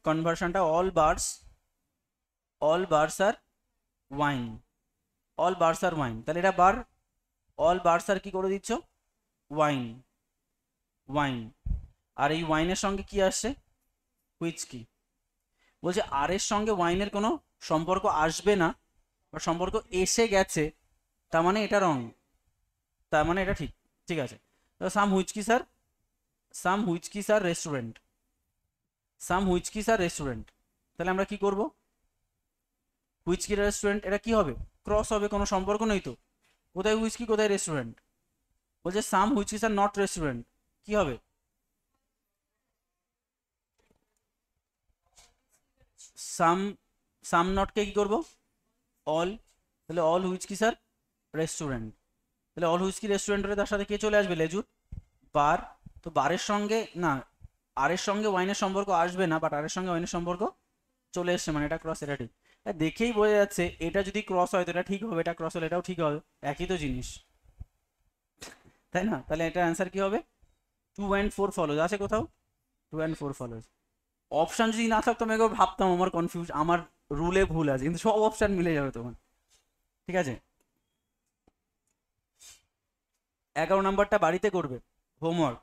কনভার্সনটা অল বার্স আর ওয়াইন, অল বার্স আর ওয়াইন, তাহলে এটা বার, অল বার্স আর কি করে দিচ্ছ? Wine, wine. আর এই ওয়াইনের সঙ্গে কি আসছে? হুইস্কি। বলছে আর এর সঙ্গে ওয়াইনের কোনো সম্পর্ক আসবে না, বা সম্পর্ক এসে গেছে, তার মানে এটা রং, তার মানে এটা ঠিক। ঠিক আছে, সাম হুইচকি স্যার, সাম হুইচকি স্যার রেস্টুরেন্ট, সাম হুইচকি স্যার রেস্টুরেন্ট। তাহলে আমরা কি করব? হুইচকি রেস্টুরেন্ট, এটা কি হবে? ক্রস হবে, কোনো সম্পর্ক নেই তো। কোথায় হুইচকি, কোথায় রেস্টুরেন্ট? বলছে সাম হুইচকি স্যার নট রেস্টুরেন্ট, কি হবে? সাম, সাম নটকে কি করব? অল, তাহলে অল হুইচকি স্যার রেস্টুরেন্ট। তাহলে অল হুইস্কি রেস্টুরেন্ট হলে তার সাথে কে চলে আসবে? লেজুর, বার। তো বারের সঙ্গে না, আরের সঙ্গে ওয়াইনের সম্পর্ক আসবে না, বাট আরের সঙ্গে ওয়াইনের সম্পর্ক চলে এসছে, মানে এটা ক্রস, এটা ঠিক। দেখেই বোঝা যাচ্ছে এটা যদি ক্রস হয় তো এটা ঠিক হবে, এটা ক্রস হলে এটাও ঠিক হবে, একই তো জিনিস, তাই না? তাহলে এটা অ্যান্সার কি হবে? 2 and 4 ফলোজ আছে কোথাও? 2 and 4 ফলোজ। অপশন যদি না থাকতো আমি একবার ভাবতাম আমার কনফিউজ, আমার রুলে ভুল আছে, কিন্তু সব অপশন মিলে যাবে তোমার। ঠিক আছে, 11 নাম্বারটা বাড়িতে করবে হোমওয়ার্ক।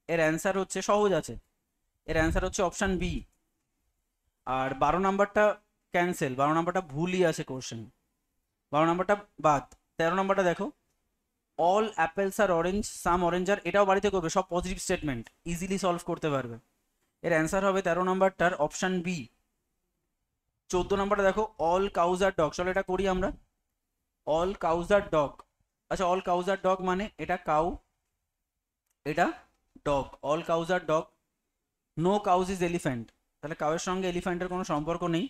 এর অ্যান্সার হচ্ছে সহজ আছে, এর অ্যান্সার হচ্ছে অপশন বি। আর 12 নাম্বারটা ক্যান্সেল, 12 নাম্বারটা ভুলই আছে কোশ্চেন, 12 নাম্বারটা বাদ। 13 নাম্বারটা দেখো, all apples are orange, some orange আর, এটাও বাড়িতে করবে, সব পজিটিভ স্টেটমেন্ট, ইজিলি সলভ করতে পারবে। এর অ্যান্সার হবে 13 নাম্বারটার অপশন বি। 14 নাম্বারটা দেখো, অল কাউজ আর ডগ, চলো এটা করি আমরা। অল কাউজ আর ডগ, আচ্ছা অল কাউজ আর ডগ মানে এটা কাউ, এটা dog, all cows are dog. No cows is elephant, তাহলে কাউয়ের সঙ্গে এলিফ্যান্টের কোনো সম্পর্ক নেই।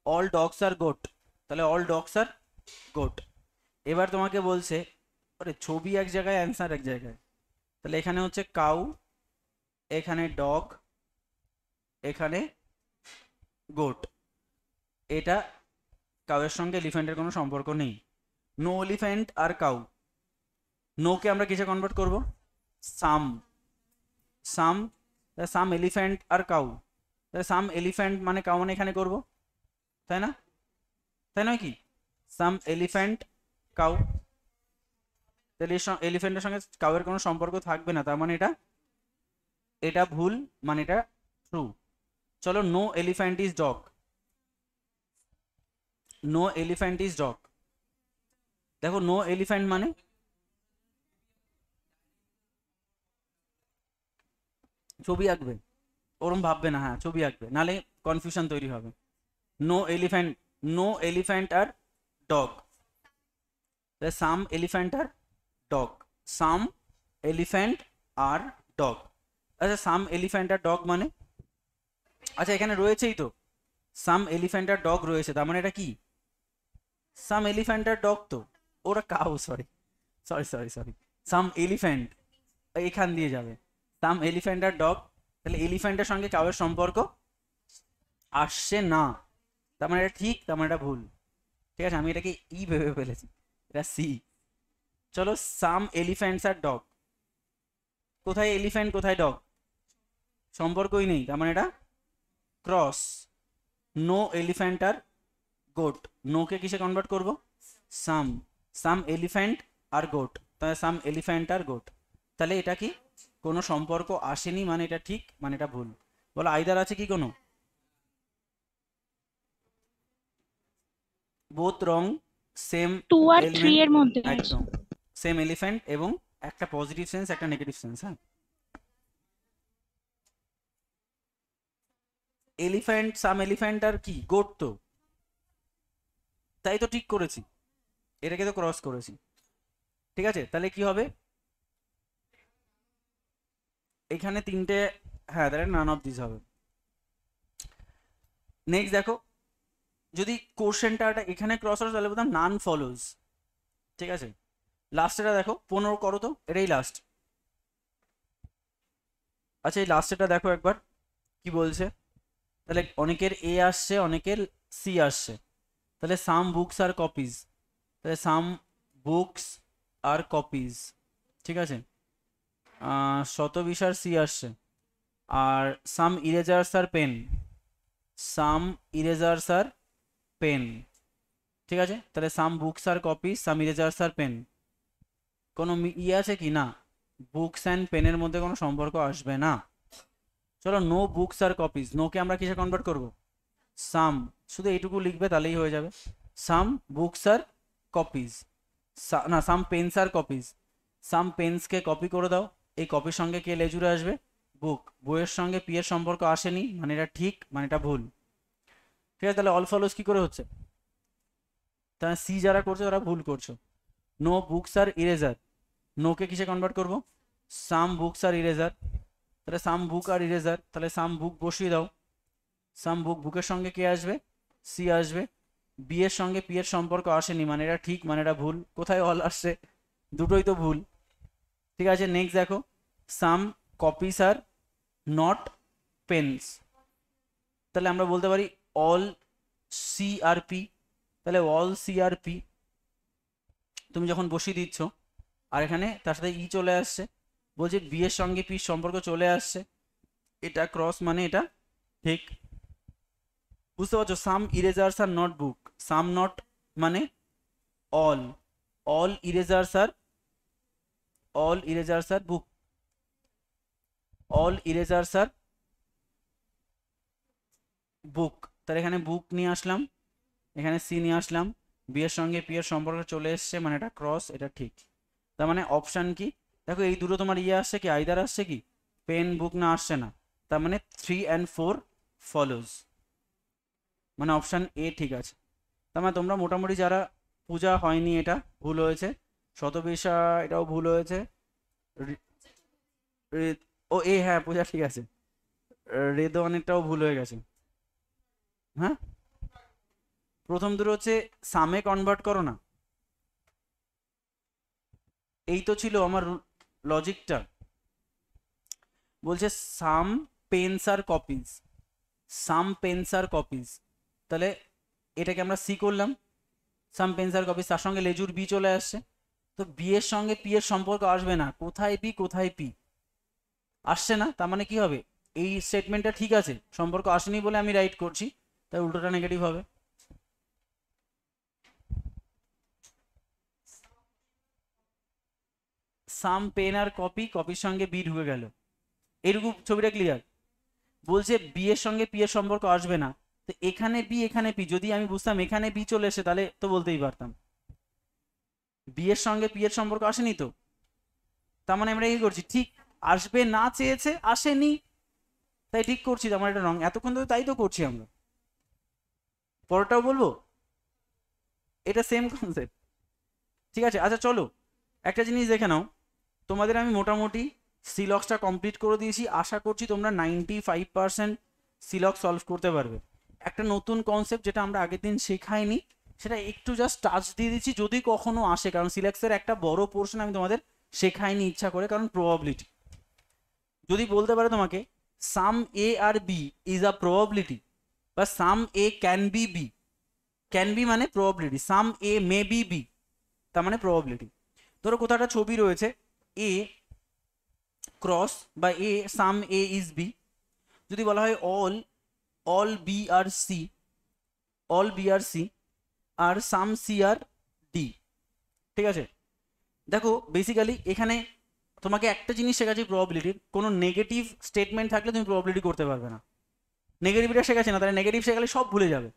অল ডগস আর গোট, তাহলে অল ডগস আর গোট। এবার তোমাকে বলছে, আরে ছবি এক জায়গায় অ্যান্সার এক জায়গায়, তাহলে এখানে হচ্ছে কাউ, এখানে ডগ, এখানে গোট, এটা কাউয়ের সঙ্গে এলিফ্যান্টের কোনো সম্পর্ক নেই। নো এলিফ্যান্ট আর কাউ, নোকে আমরা কিসে কনভার্ট করব? সাম, সাম, সাম এলিফ্যান্ট আর কাউ, তাহলে সাম এলিফ্যান্ট মানে কাউ মানে এখানে করব, তাই না? তাই নয় কি? সাম এলিফ্যান্ট কাউ, তাহলে এলিফ্যান্টের সঙ্গে কাউয়ের কোনো সম্পর্ক থাকবে না, তার মানে এটা, এটা ভুল, মানে এটা ট্রু। চলো, no elephant is dog, no elephant is dog. দেখো নো এলিফ্যান্ট মানে, ছবি আঁকবে, ওরম ভাববে না, হ্যাঁ ছবি আঁকবে, নালে কনফিউশন তৈরি হবে। নো এলিফ্যান্ট, নো এলিফ্যান্ট আর ডগ, সাম এলিফ্যান্ট আর ডগ, সাম এলিফ্যান্ট আর ডগ। আচ্ছা সাম এলিফ্যান্ট আর ডগ মানে, আচ্ছা এখানে রয়েছেই তো, সাম এলিফ্যান্ট আর ডগ রয়েছে, তার মানে এটা কি? সাম এলিফ্যান্ট আর ডগ তো, ওরা cow, sorry sorry sorry sorry, some elephant এখান দিয়ে যাবে, সাম এলিফ্যান্ট আর ডগ, তাহলে এলিফ্যান্টের সঙ্গে কাউয়ের সম্পর্ক আসছে না, তার মানে এটা ঠিক, তার মানে এটা ভুল। ঠিক আছে, আমি এটাকে ই ভেবে ফেলেছি, এটা সি। চলো, সাম এলিফ্যান্টস আর ডগ, কোথায় এলিফ্যান্ট কোথায় ডগ, সম্পর্কই নেই, তার মানে এটা ক্রস। নো এলিফ্যান্ট আর গোট, নোকে কিসে কনভার্ট করব? সাম, সাম এলিফ্যান্ট আর গোট, তাহলে সাম এলিফ্যান্ট আর গোট, তাহলে এটা কি কোনো সম্পর্ক আসেনি, মানে এটা ঠিক, মানে এটা ভুল। বলো আইদার আছে কি কোনো? বোথ রং, সেম 2 আর 3 এলিমেন্ট, এর মধ্যে আছে। একদম সেম এলিফ্যান্ট, এবং একটা পজিটিভ সেন্স একটা নেগেটিভ সেন্স, হ্যাঁ। এলিফ্যান্ট, সাম এলিফ্যান্ট আর কি গোট তো, তাই তো ঠিক করেছি। এটাকে তো ক্রস করেছি, ঠিক আছে, তাহলে কি হবে এখানে তিনটে, হ্যাঁ তাহলে নান অফ দিস হবে। নেক্সট দেখো, যদি কোশ্চেনটা এখানে ক্রস হয় তাহলে বলতাম নান ফলোজ, ঠিক আছে। লাস্টেটা দেখো 15 করো তো, এটাই লাস্ট। আচ্ছা এই লাস্টেটা দেখো একবার কি বলছে, তাহলে অনেকের এ আসছে অনেকের সি আসছে, তাহলে সাম বুকস আর কপিজ, তাহলে সাম বুকস আর কপিজ, ঠিক আছে। শতবিশ আর সি আসছে, আর সাম erasers are pen, some erasers are pen, ঠিক আছে। তাহলে some books are copies, some erasers are pen, কোনো ইয়ে আছে কি না, বুকস অ্যান্ড পেনের মধ্যে কোনো সম্পর্ক আসবে না। চলো নো বুকস আর কপিজ, নোকে আমরা কিসে কনভার্ট করব, সাম, শুধু এইটুকু লিখবে তাহলেই হয়ে যাবে, সাম বুকস আর কপিজ, না সাম পেন্স আর কপিজ, সাম পেন্সকে কপি করে দাও, এই কপির সঙ্গে কে লেজুরে আসবে, বুক, বইয়ের সঙ্গে পি এর সম্পর্ক আসেনি মানে এটা ঠিক মানে এটা ভুল, ঠিক আছে। তাহলে অল ফলোস কি করে হচ্ছে, তাহলে সি যারা করছো তারা ভুল করছো। নো বুকস আর ইরেজার, নোকে কিসে কনভার্ট করব, সাম বুকস আর ইরেজার, তাহলে সাম বুক আর ইরেজার, তাহলে সাম বুক বসিয়ে দাও, সাম বুক, বুকের সঙ্গে কে আসবে, সি আসবে, বি এর সঙ্গে পি এর সম্পর্ক আসেনি মানে এটা ঠিক মানে এটা ভুল, কোথায় অল আসছে, দুটোই তো ভুল, ঠিক আছে। নেক্সট দেখো, সাম কপিস আর নট পেন্স, তাহলে আমরা বলতে পারি অল সি আর পি, তাহলে অল সি আর পি তুমি যখন বসিয়ে দিচ্ছ, আর এখানে তার সাথে ই চলে আসছে, বলছে বি এর সঙ্গে পি সম্পর্ক চলে আসছে, এটা ক্রস মানে এটা ঠিক, বুঝতে পারছো। Some erasers are not book, some not মানে all, all erasers are, all erasers are book, all erasers are book, তাহলে এখানে বুক নিয়ে আসলাম, এখানে সি নিয়ে আসলাম, বি এর সঙ্গে পি এর সম্পর্ক চলে এসছে মানে এটা ক্রস, এটা ঠিক। তার মানে অপশান কি, দেখো এই দুটো তোমার ইয়ে আসছে কি, আইদার আসছে কি পেন বুক, না আসছে না, তার মানে 3 and 4 ফলোজ, মানে অপশান এ ঠিক আছে। তার মানে তোমরা মোটামুটি যারা পূজা হয়নি এটা ভুল হয়েছে, শতবিশা এটাও ভুল হয়েছে, ও এ হ্যাঁ পূজা ঠিক আছে, রেদওয়ানেরটাও ভুল হয়ে গেছে, হ্যাঁ প্রথম দুটো হচ্ছে সামে কনভার্ট করো না, এই তো ছিল আমার লজিকটা, বলছে সাম পেন্স আর কপিজ, সাম পেন্স আর কপিজ, তাহলে এটাকে আমরা সি করলাম, সাম পেন্স আর কপিজ, তার সঙ্গে লেজুর বি চলে আসছে, তো বি এর সঙ্গে পি এর সম্পর্ক আসবে না, কোথায় বি কোথায় পি আসছে না, তার মানে কি হবে, এই স্টেটমেন্টটা ঠিক আছে, সম্পর্ক আসেনি বলে আমি রাইট করছি, তাই উল্টোটা নেগেটিভ হবে। সাম পেন আর কপি, কপির সঙ্গে বি ঢুকে গেল, এইটুকু ছবিটা ক্লিয়ার, বলছে বি এর সঙ্গে পি এর সম্পর্ক আসবে না, তো এখানে বি এখানে পি, যদি আমি বুঝতাম এখানে বি চলে এসে তাহলে তো বলতেই পারতাম, বি এর সঙ্গে পি এর সম্পর্ক আসেনি তো, তার মানে আমরা কি করছি, ঠিক আসবে না চেয়েছে আসেনি, তাই ঠিক করছি, আমার এটা রং, এতক্ষণ তো তাই তো করছি আমরা, পরেরটাও বলবো, এটা সেম কনসেপ্ট, ঠিক আছে। আচ্ছা চলো একটা জিনিস দেখে নাও, তোমাদের আমি মোটামুটি সিলক্সটা কমপ্লিট করে দিয়েছি, আশা করছি তোমরা 95% সিলক্স সলভ করতে পারবে। একটা নতুন কনসেপ্ট যেটা আমরা আগের দিন শেখাইনি সেটা একটু জাস্ট টাচ দিয়ে দিচ্ছি, যদি কখনো আসে, কারণ সিলেক্সের একটা বড় পোর্শন আমি তোমাদের শেখাইনি ইচ্ছা করে, কারণ প্রবাবিলিটি, যদি বলতে পারে তোমাকে some A are B is a probability, বা some A can be B, can be মানে probability, some A may be B তার মানে প্রবাবিলিটি, ধরো কোথাও একটা ছবি রয়েছে এ ক্রস বা এ সাম এ ইজ বি, যদি বলা হয় অল, অল বি আর সি, অল বি আর সি আর সাম সি আর ডি, ঠিক আছে। দেখো বেসিক্যালি এখানে তোমাকে একটা জিনিস শেখাচ্ছি প্রবাবিলিটির, কোনো নেগেটিভ স্টেটমেন্ট থাকলে তুমি প্রবাবিলিটি করতে পারবে না, নেগেটিভটা শেখাচ্ছে না, তাহলে নেগেটিভ শেখালে সব ভুলে যাবে,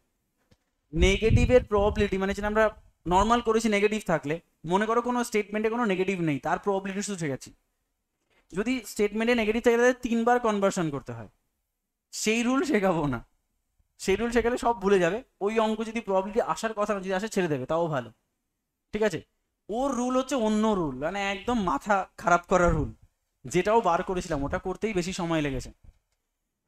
নেগেটিভের প্রবাবিলিটি মানে যেটা আমরা নর্মাল করেছি, নেগেটিভ থাকলে মনে করো কোনো স্টেটমেন্টে কোনো নেগেটিভ নেই, তার প্রবাবিলিটি শুধু শেখাচ্ছি, যদি স্টেটমেন্টে নেগেটিভ থাকে তাহলে 3বার কনভার্সন করতে হয়, সেই রুল শেখাবো না, সেই রুল শেখালে সব ভুলে যাবে, ওই অঙ্ক যদি প্রবাবিলিটি আসার কথা না যদি আসে ছেড়ে দেবে তাও ভালো, ঠিক আছে, ওর রুল হচ্ছে অন্য রুল, মানে একদম মাথা খারাপ করার রুল, যেটাও বার করেছিলাম ওটা করতেই বেশি সময় লেগেছে।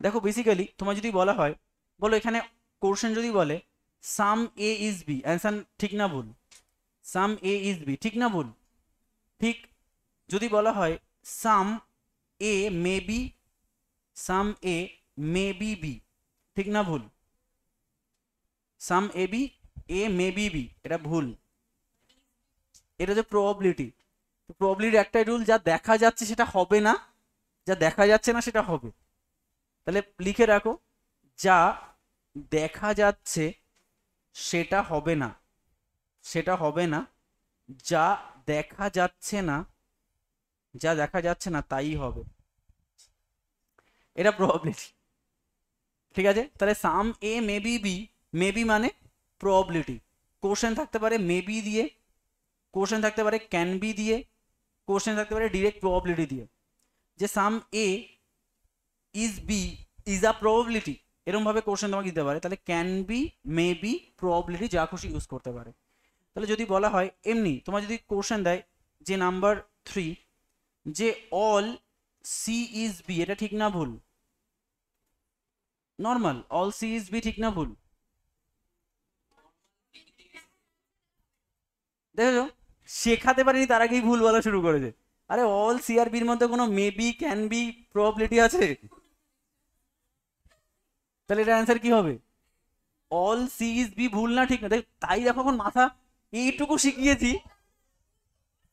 দেখো বেসিক্যালি তোমার যদি বলা হয়, বলো এখানে কোশ্চেন যদি বলে সাম এ ইজ বি, অ্যান্সার ঠিক না ভুল? সাম এ ইজ বি ঠিক না ভুল? ঠিক। যদি বলা হয় some A may be, some A may be B, ঠিক না ভুল? Some A B, A may be B, এটা ভুল। এটা হচ্ছে প্রবাবিলিটি। প্রবাবিলিটির একটাই রুল, যা দেখা যাচ্ছে সেটা হবে না, যা দেখা যাচ্ছে না সেটা হবে। তাহলে লিখে রাখো, যা দেখা যাচ্ছে সেটা হবে না, সেটা হবে না, যা দেখা যাচ্ছে না, যা দেখা যাচ্ছে না তাই হবে, এটা প্রবাবিলিটি। ঠিক আছে, তাহলে some A may be B, may be মানে প্রবাবিলিটি। কোশ্চেন থাকতে পারে মে বি দিয়ে, কোশ্চেন থাকতে পারে ক্যান বি দিয়ে, কোশ্চেন থাকতে পারে ডিরেক্ট প্রবাবিলিটি দিয়ে, যে some A is B is a probability, এরকম ভাবে কোশ্চেন তোমাকে দিতে পারে। তাহলে can be, may be, probability যা খুশি ইউজ করতে পারে। তাহলে যদি বলা হয় এমনি, তোমার যদি কোশ্চেন দেয় যে নাম্বার 3, যে অল সি ইজ বি, এটা ঠিক না ভুল? Normal all C is B ঠিক না ভুল? দেখেছো, শেখাতে পারিনি তার আগেই ভুল বলা শুরু করেছে। আরে অল সি আর বির মধ্যে কোনো may be, can B, probability আছে? তাহলে এটা অ্যান্সার কি হবে? অল সি ইজ বি ভুল না ঠিক না? দেখ তাই দেখো এখন মাথা এইটুকু শিখিয়েছি,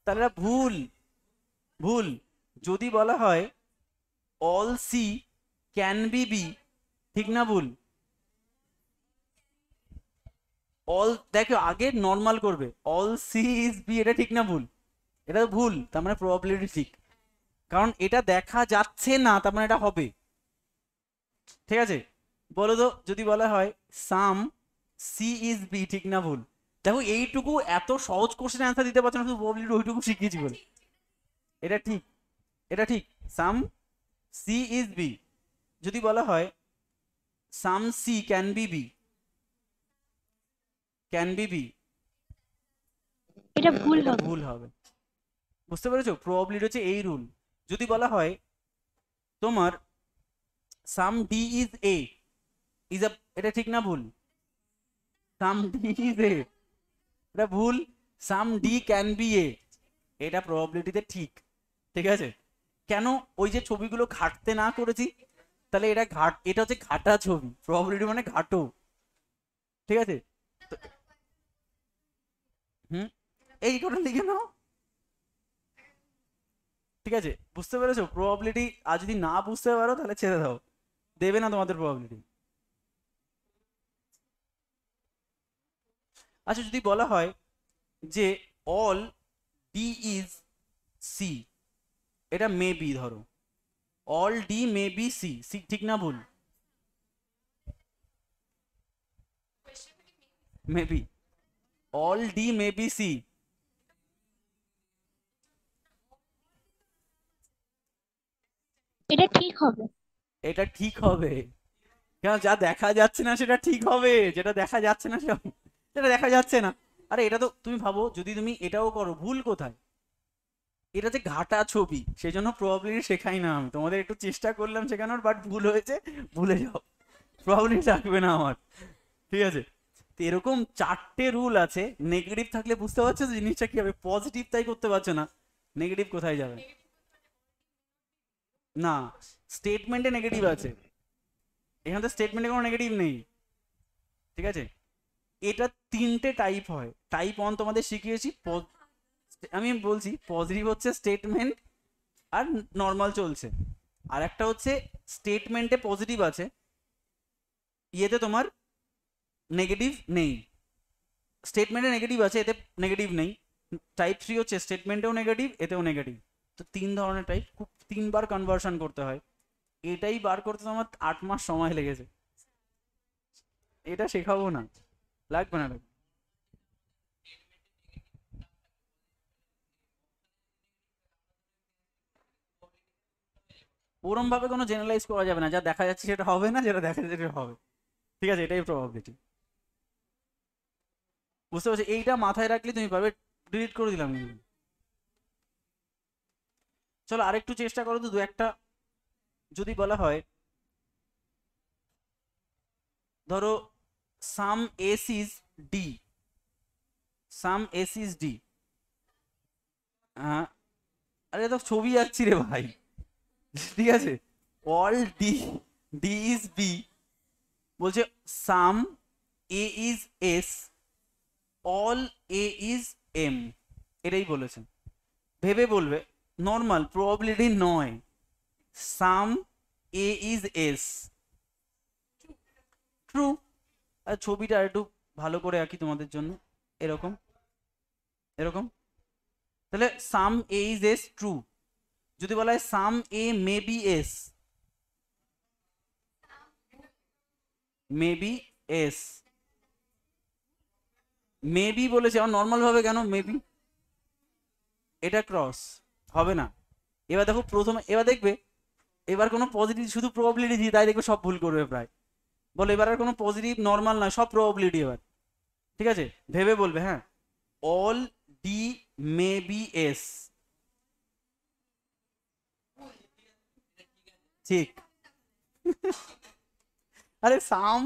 তাহলে এটা ভুল, ভুল। যদি বলা হয় all C can be B, ঠিক না ভুল? অল, দেখো আগে নর্মাল করবে, অল সি ইজ বি, এটা ঠিক না ভুল? এটা তো ভুল, তার মানে প্রবাবিলিটি ঠিক, কারণ এটা দেখা যাচ্ছে না, তার মানে এটা হবে। ঠিক আছে, বলো তো যদি বলা হয় সাম সি ইজ বি, ঠিক না ভুল? দেখো এইটুকু এত সহজ কোশ্চেন অ্যান্সার দিতে পারছো না, শুধু প্রবাবিলিটি ওইটুকু শিখিয়েছি বলে। এটা ঠিক, এটা ঠিক, সাম সি ইজ বি। যদি বলা হয় some C can be B, can be B, এটা ভুল এটা হবে। ভুল হবে। বুঝতে পেরেছো, প্রবাবিলিটি হচ্ছে এই রুল। যদি বলা হয় তোমার সাম D is a, is a, এটা ঠিক না ভুল? সাম ডি ইজ এ, এটা ভুল। সাম ডি ক্যান বি এ, এটা প্রবাবিলিটিতে ঠিক। ঠিক আছে, কেন? ওই যে ছবিগুলো ঘাটতে না করেছি, তাহলে এটা ঘাট, এটা হচ্ছে ঘাটা ছবি, প্রবাবিলিটি মানে ঘাটো। ঠিক আছে, তো হুম, এই করে লিখে নাও। ঠিক আছে, বুঝতে পেরেছো প্রবাবিলিটি? আর যদি না বুঝতে পারো তাহলে ছেড়ে দাও, দেবে না তোমাদের প্রবাবিলিটি। আচ্ছা যদি বলা হয় যে অল ডি ইজ সি, এটা মে বি, ধরো all D may be C, C ঠিক না ভুল? May be, all D may be C, এটা ঠিক হবে। এটা ঠিক হবে। কেন? যা দেখা যাচ্ছে না সেটা ঠিক হবে, যেটা দেখা যাচ্ছে না সেটা, সেটা দেখা যাচ্ছে না। আরে এটা তো তুমি ভাবো, যদি তুমি এটাও করো, ভুল কোথায়? এটা যে ঘাটা ছবি, সেই জন্য প্রবাবিলিটি শেখাই না আমি তোমাদের, একটু চেষ্টা করলাম শেখানোর, বাট ভুল হয়েছে, ভুলে যাও, প্রবাবিলিটি থাকবে না আমার। ঠিক আছে, তো এরকম 4টে রুল আছে। নেগেটিভ থাকলে বুঝতে পারছো তো জিনিসটা কি হবে? পজিটিভ তাই করতে পারছো না, নেগেটিভ কোথায় যাবে? না, স্টেটমেন্টে নেগেটিভ আছে, এখানে তো স্টেটমেন্টে কোনো নেগেটিভ নেই। ঠিক আছে, এটা 3টে টাইপ হয়। টাইপ 1 তোমাদের শিখিয়েছি, আমি বলছি পজিটিভ হচ্ছে স্টেটমেন্ট আর নর্মাল চলছে, আর একটা হচ্ছে স্টেটমেন্টে পজিটিভ আছে, ইয়েতে তোমার নেগেটিভ নেই। স্টেটমেন্টে নেগেটিভ আছে, এতে নেগেটিভ নেই। টাইপ 3 হচ্ছে স্টেটমেন্টেও নেগেটিভ, এতেও নেগেটিভ। তো 3 ধরনের টাইপ, খুব 3বার কনভার্সন করতে হয়। এটাই বার করতে আমার 8 মাস সময় লেগেছে। এটা শেখাবো না, লাগবে না, লাগবে। ওরম ভাবে কোনো জেনারেলাইজ করা যাবে না, যা দেখা যাচ্ছে সেটা হবে না, যেটা দেখা যাচ্ছে সেটা হবে। ঠিক আছে, এটাই প্রবাবিলিটি। বুঝতে পারছো? এইটা মাথায় রাখলে তুমি পারবে ডিলিট করে দিলাম কিন্তু। চলো আরেকটু চেষ্টা করো তো, দু একটা যদি বলা হয়, ধরো some S is D, some S is D. হ্যাঁ, আরে তো ছবি আঁকছি রে ভাই, ঠিক আছে। All D, D is B, বলছে some A is S, all A is M, এটাই বলেছে। ভেবে বলবে, নর্মাল প্রবাবিলিটি নয়, some A is S, true. আর ছবিটা একটু ভালো করে আঁকি তোমাদের জন্য, এরকম এরকম। তাহলে some A is S true. যদি বলা হয় some A may be S, may be S, may be বলেছে, আমার নর্মাল ভাবে কেন মে বি, এটা ক্রস হবে না। এবার দেখো প্রথমে, এবার দেখবে এবার কোনো পজিটিভ, শুধু প্রবাবিলিটি দিয়ে, তাই দেখবে সব ভুল করবে প্রায়। বলো এবার আর কোনো পজিটিভ নর্মাল নয়, সব প্রবাবিলিটি এবার, ঠিক আছে। ভেবে বলবে, হ্যাঁ, all D may be S, ঠিক। আরে সাম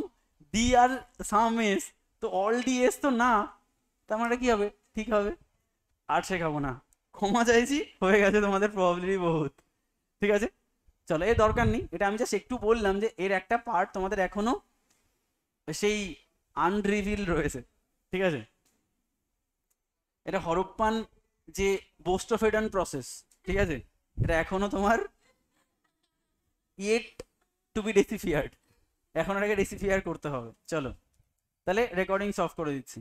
ডি আর সাম এস, তো অল ডি এস তো না, তার মানে কি হবে, ঠিক হবে। আর শেখাবো না, ক্ষমা চাইছি, হয়ে গেছে তোমাদের প্রবাবিলিটি বহুত, ঠিক আছে। চলো এর দরকার নেই, এটা আমি জাস্ট একটু বললাম যে এর একটা পার্ট তোমাদের এখনো সেই আনরিভিল রয়েছে, ঠিক আছে। এটা হরপ্পান যে বোস্টোফেডন প্রসেস, ঠিক আছে, এটা এখনো তোমার ইয়েট টু বি ডেসিফিয়ার্ড, এখন এটাকে ডেসিফিয়ার করতে হবে। চলো তাহলে রেকর্ডিং অফ করে দিচ্ছি।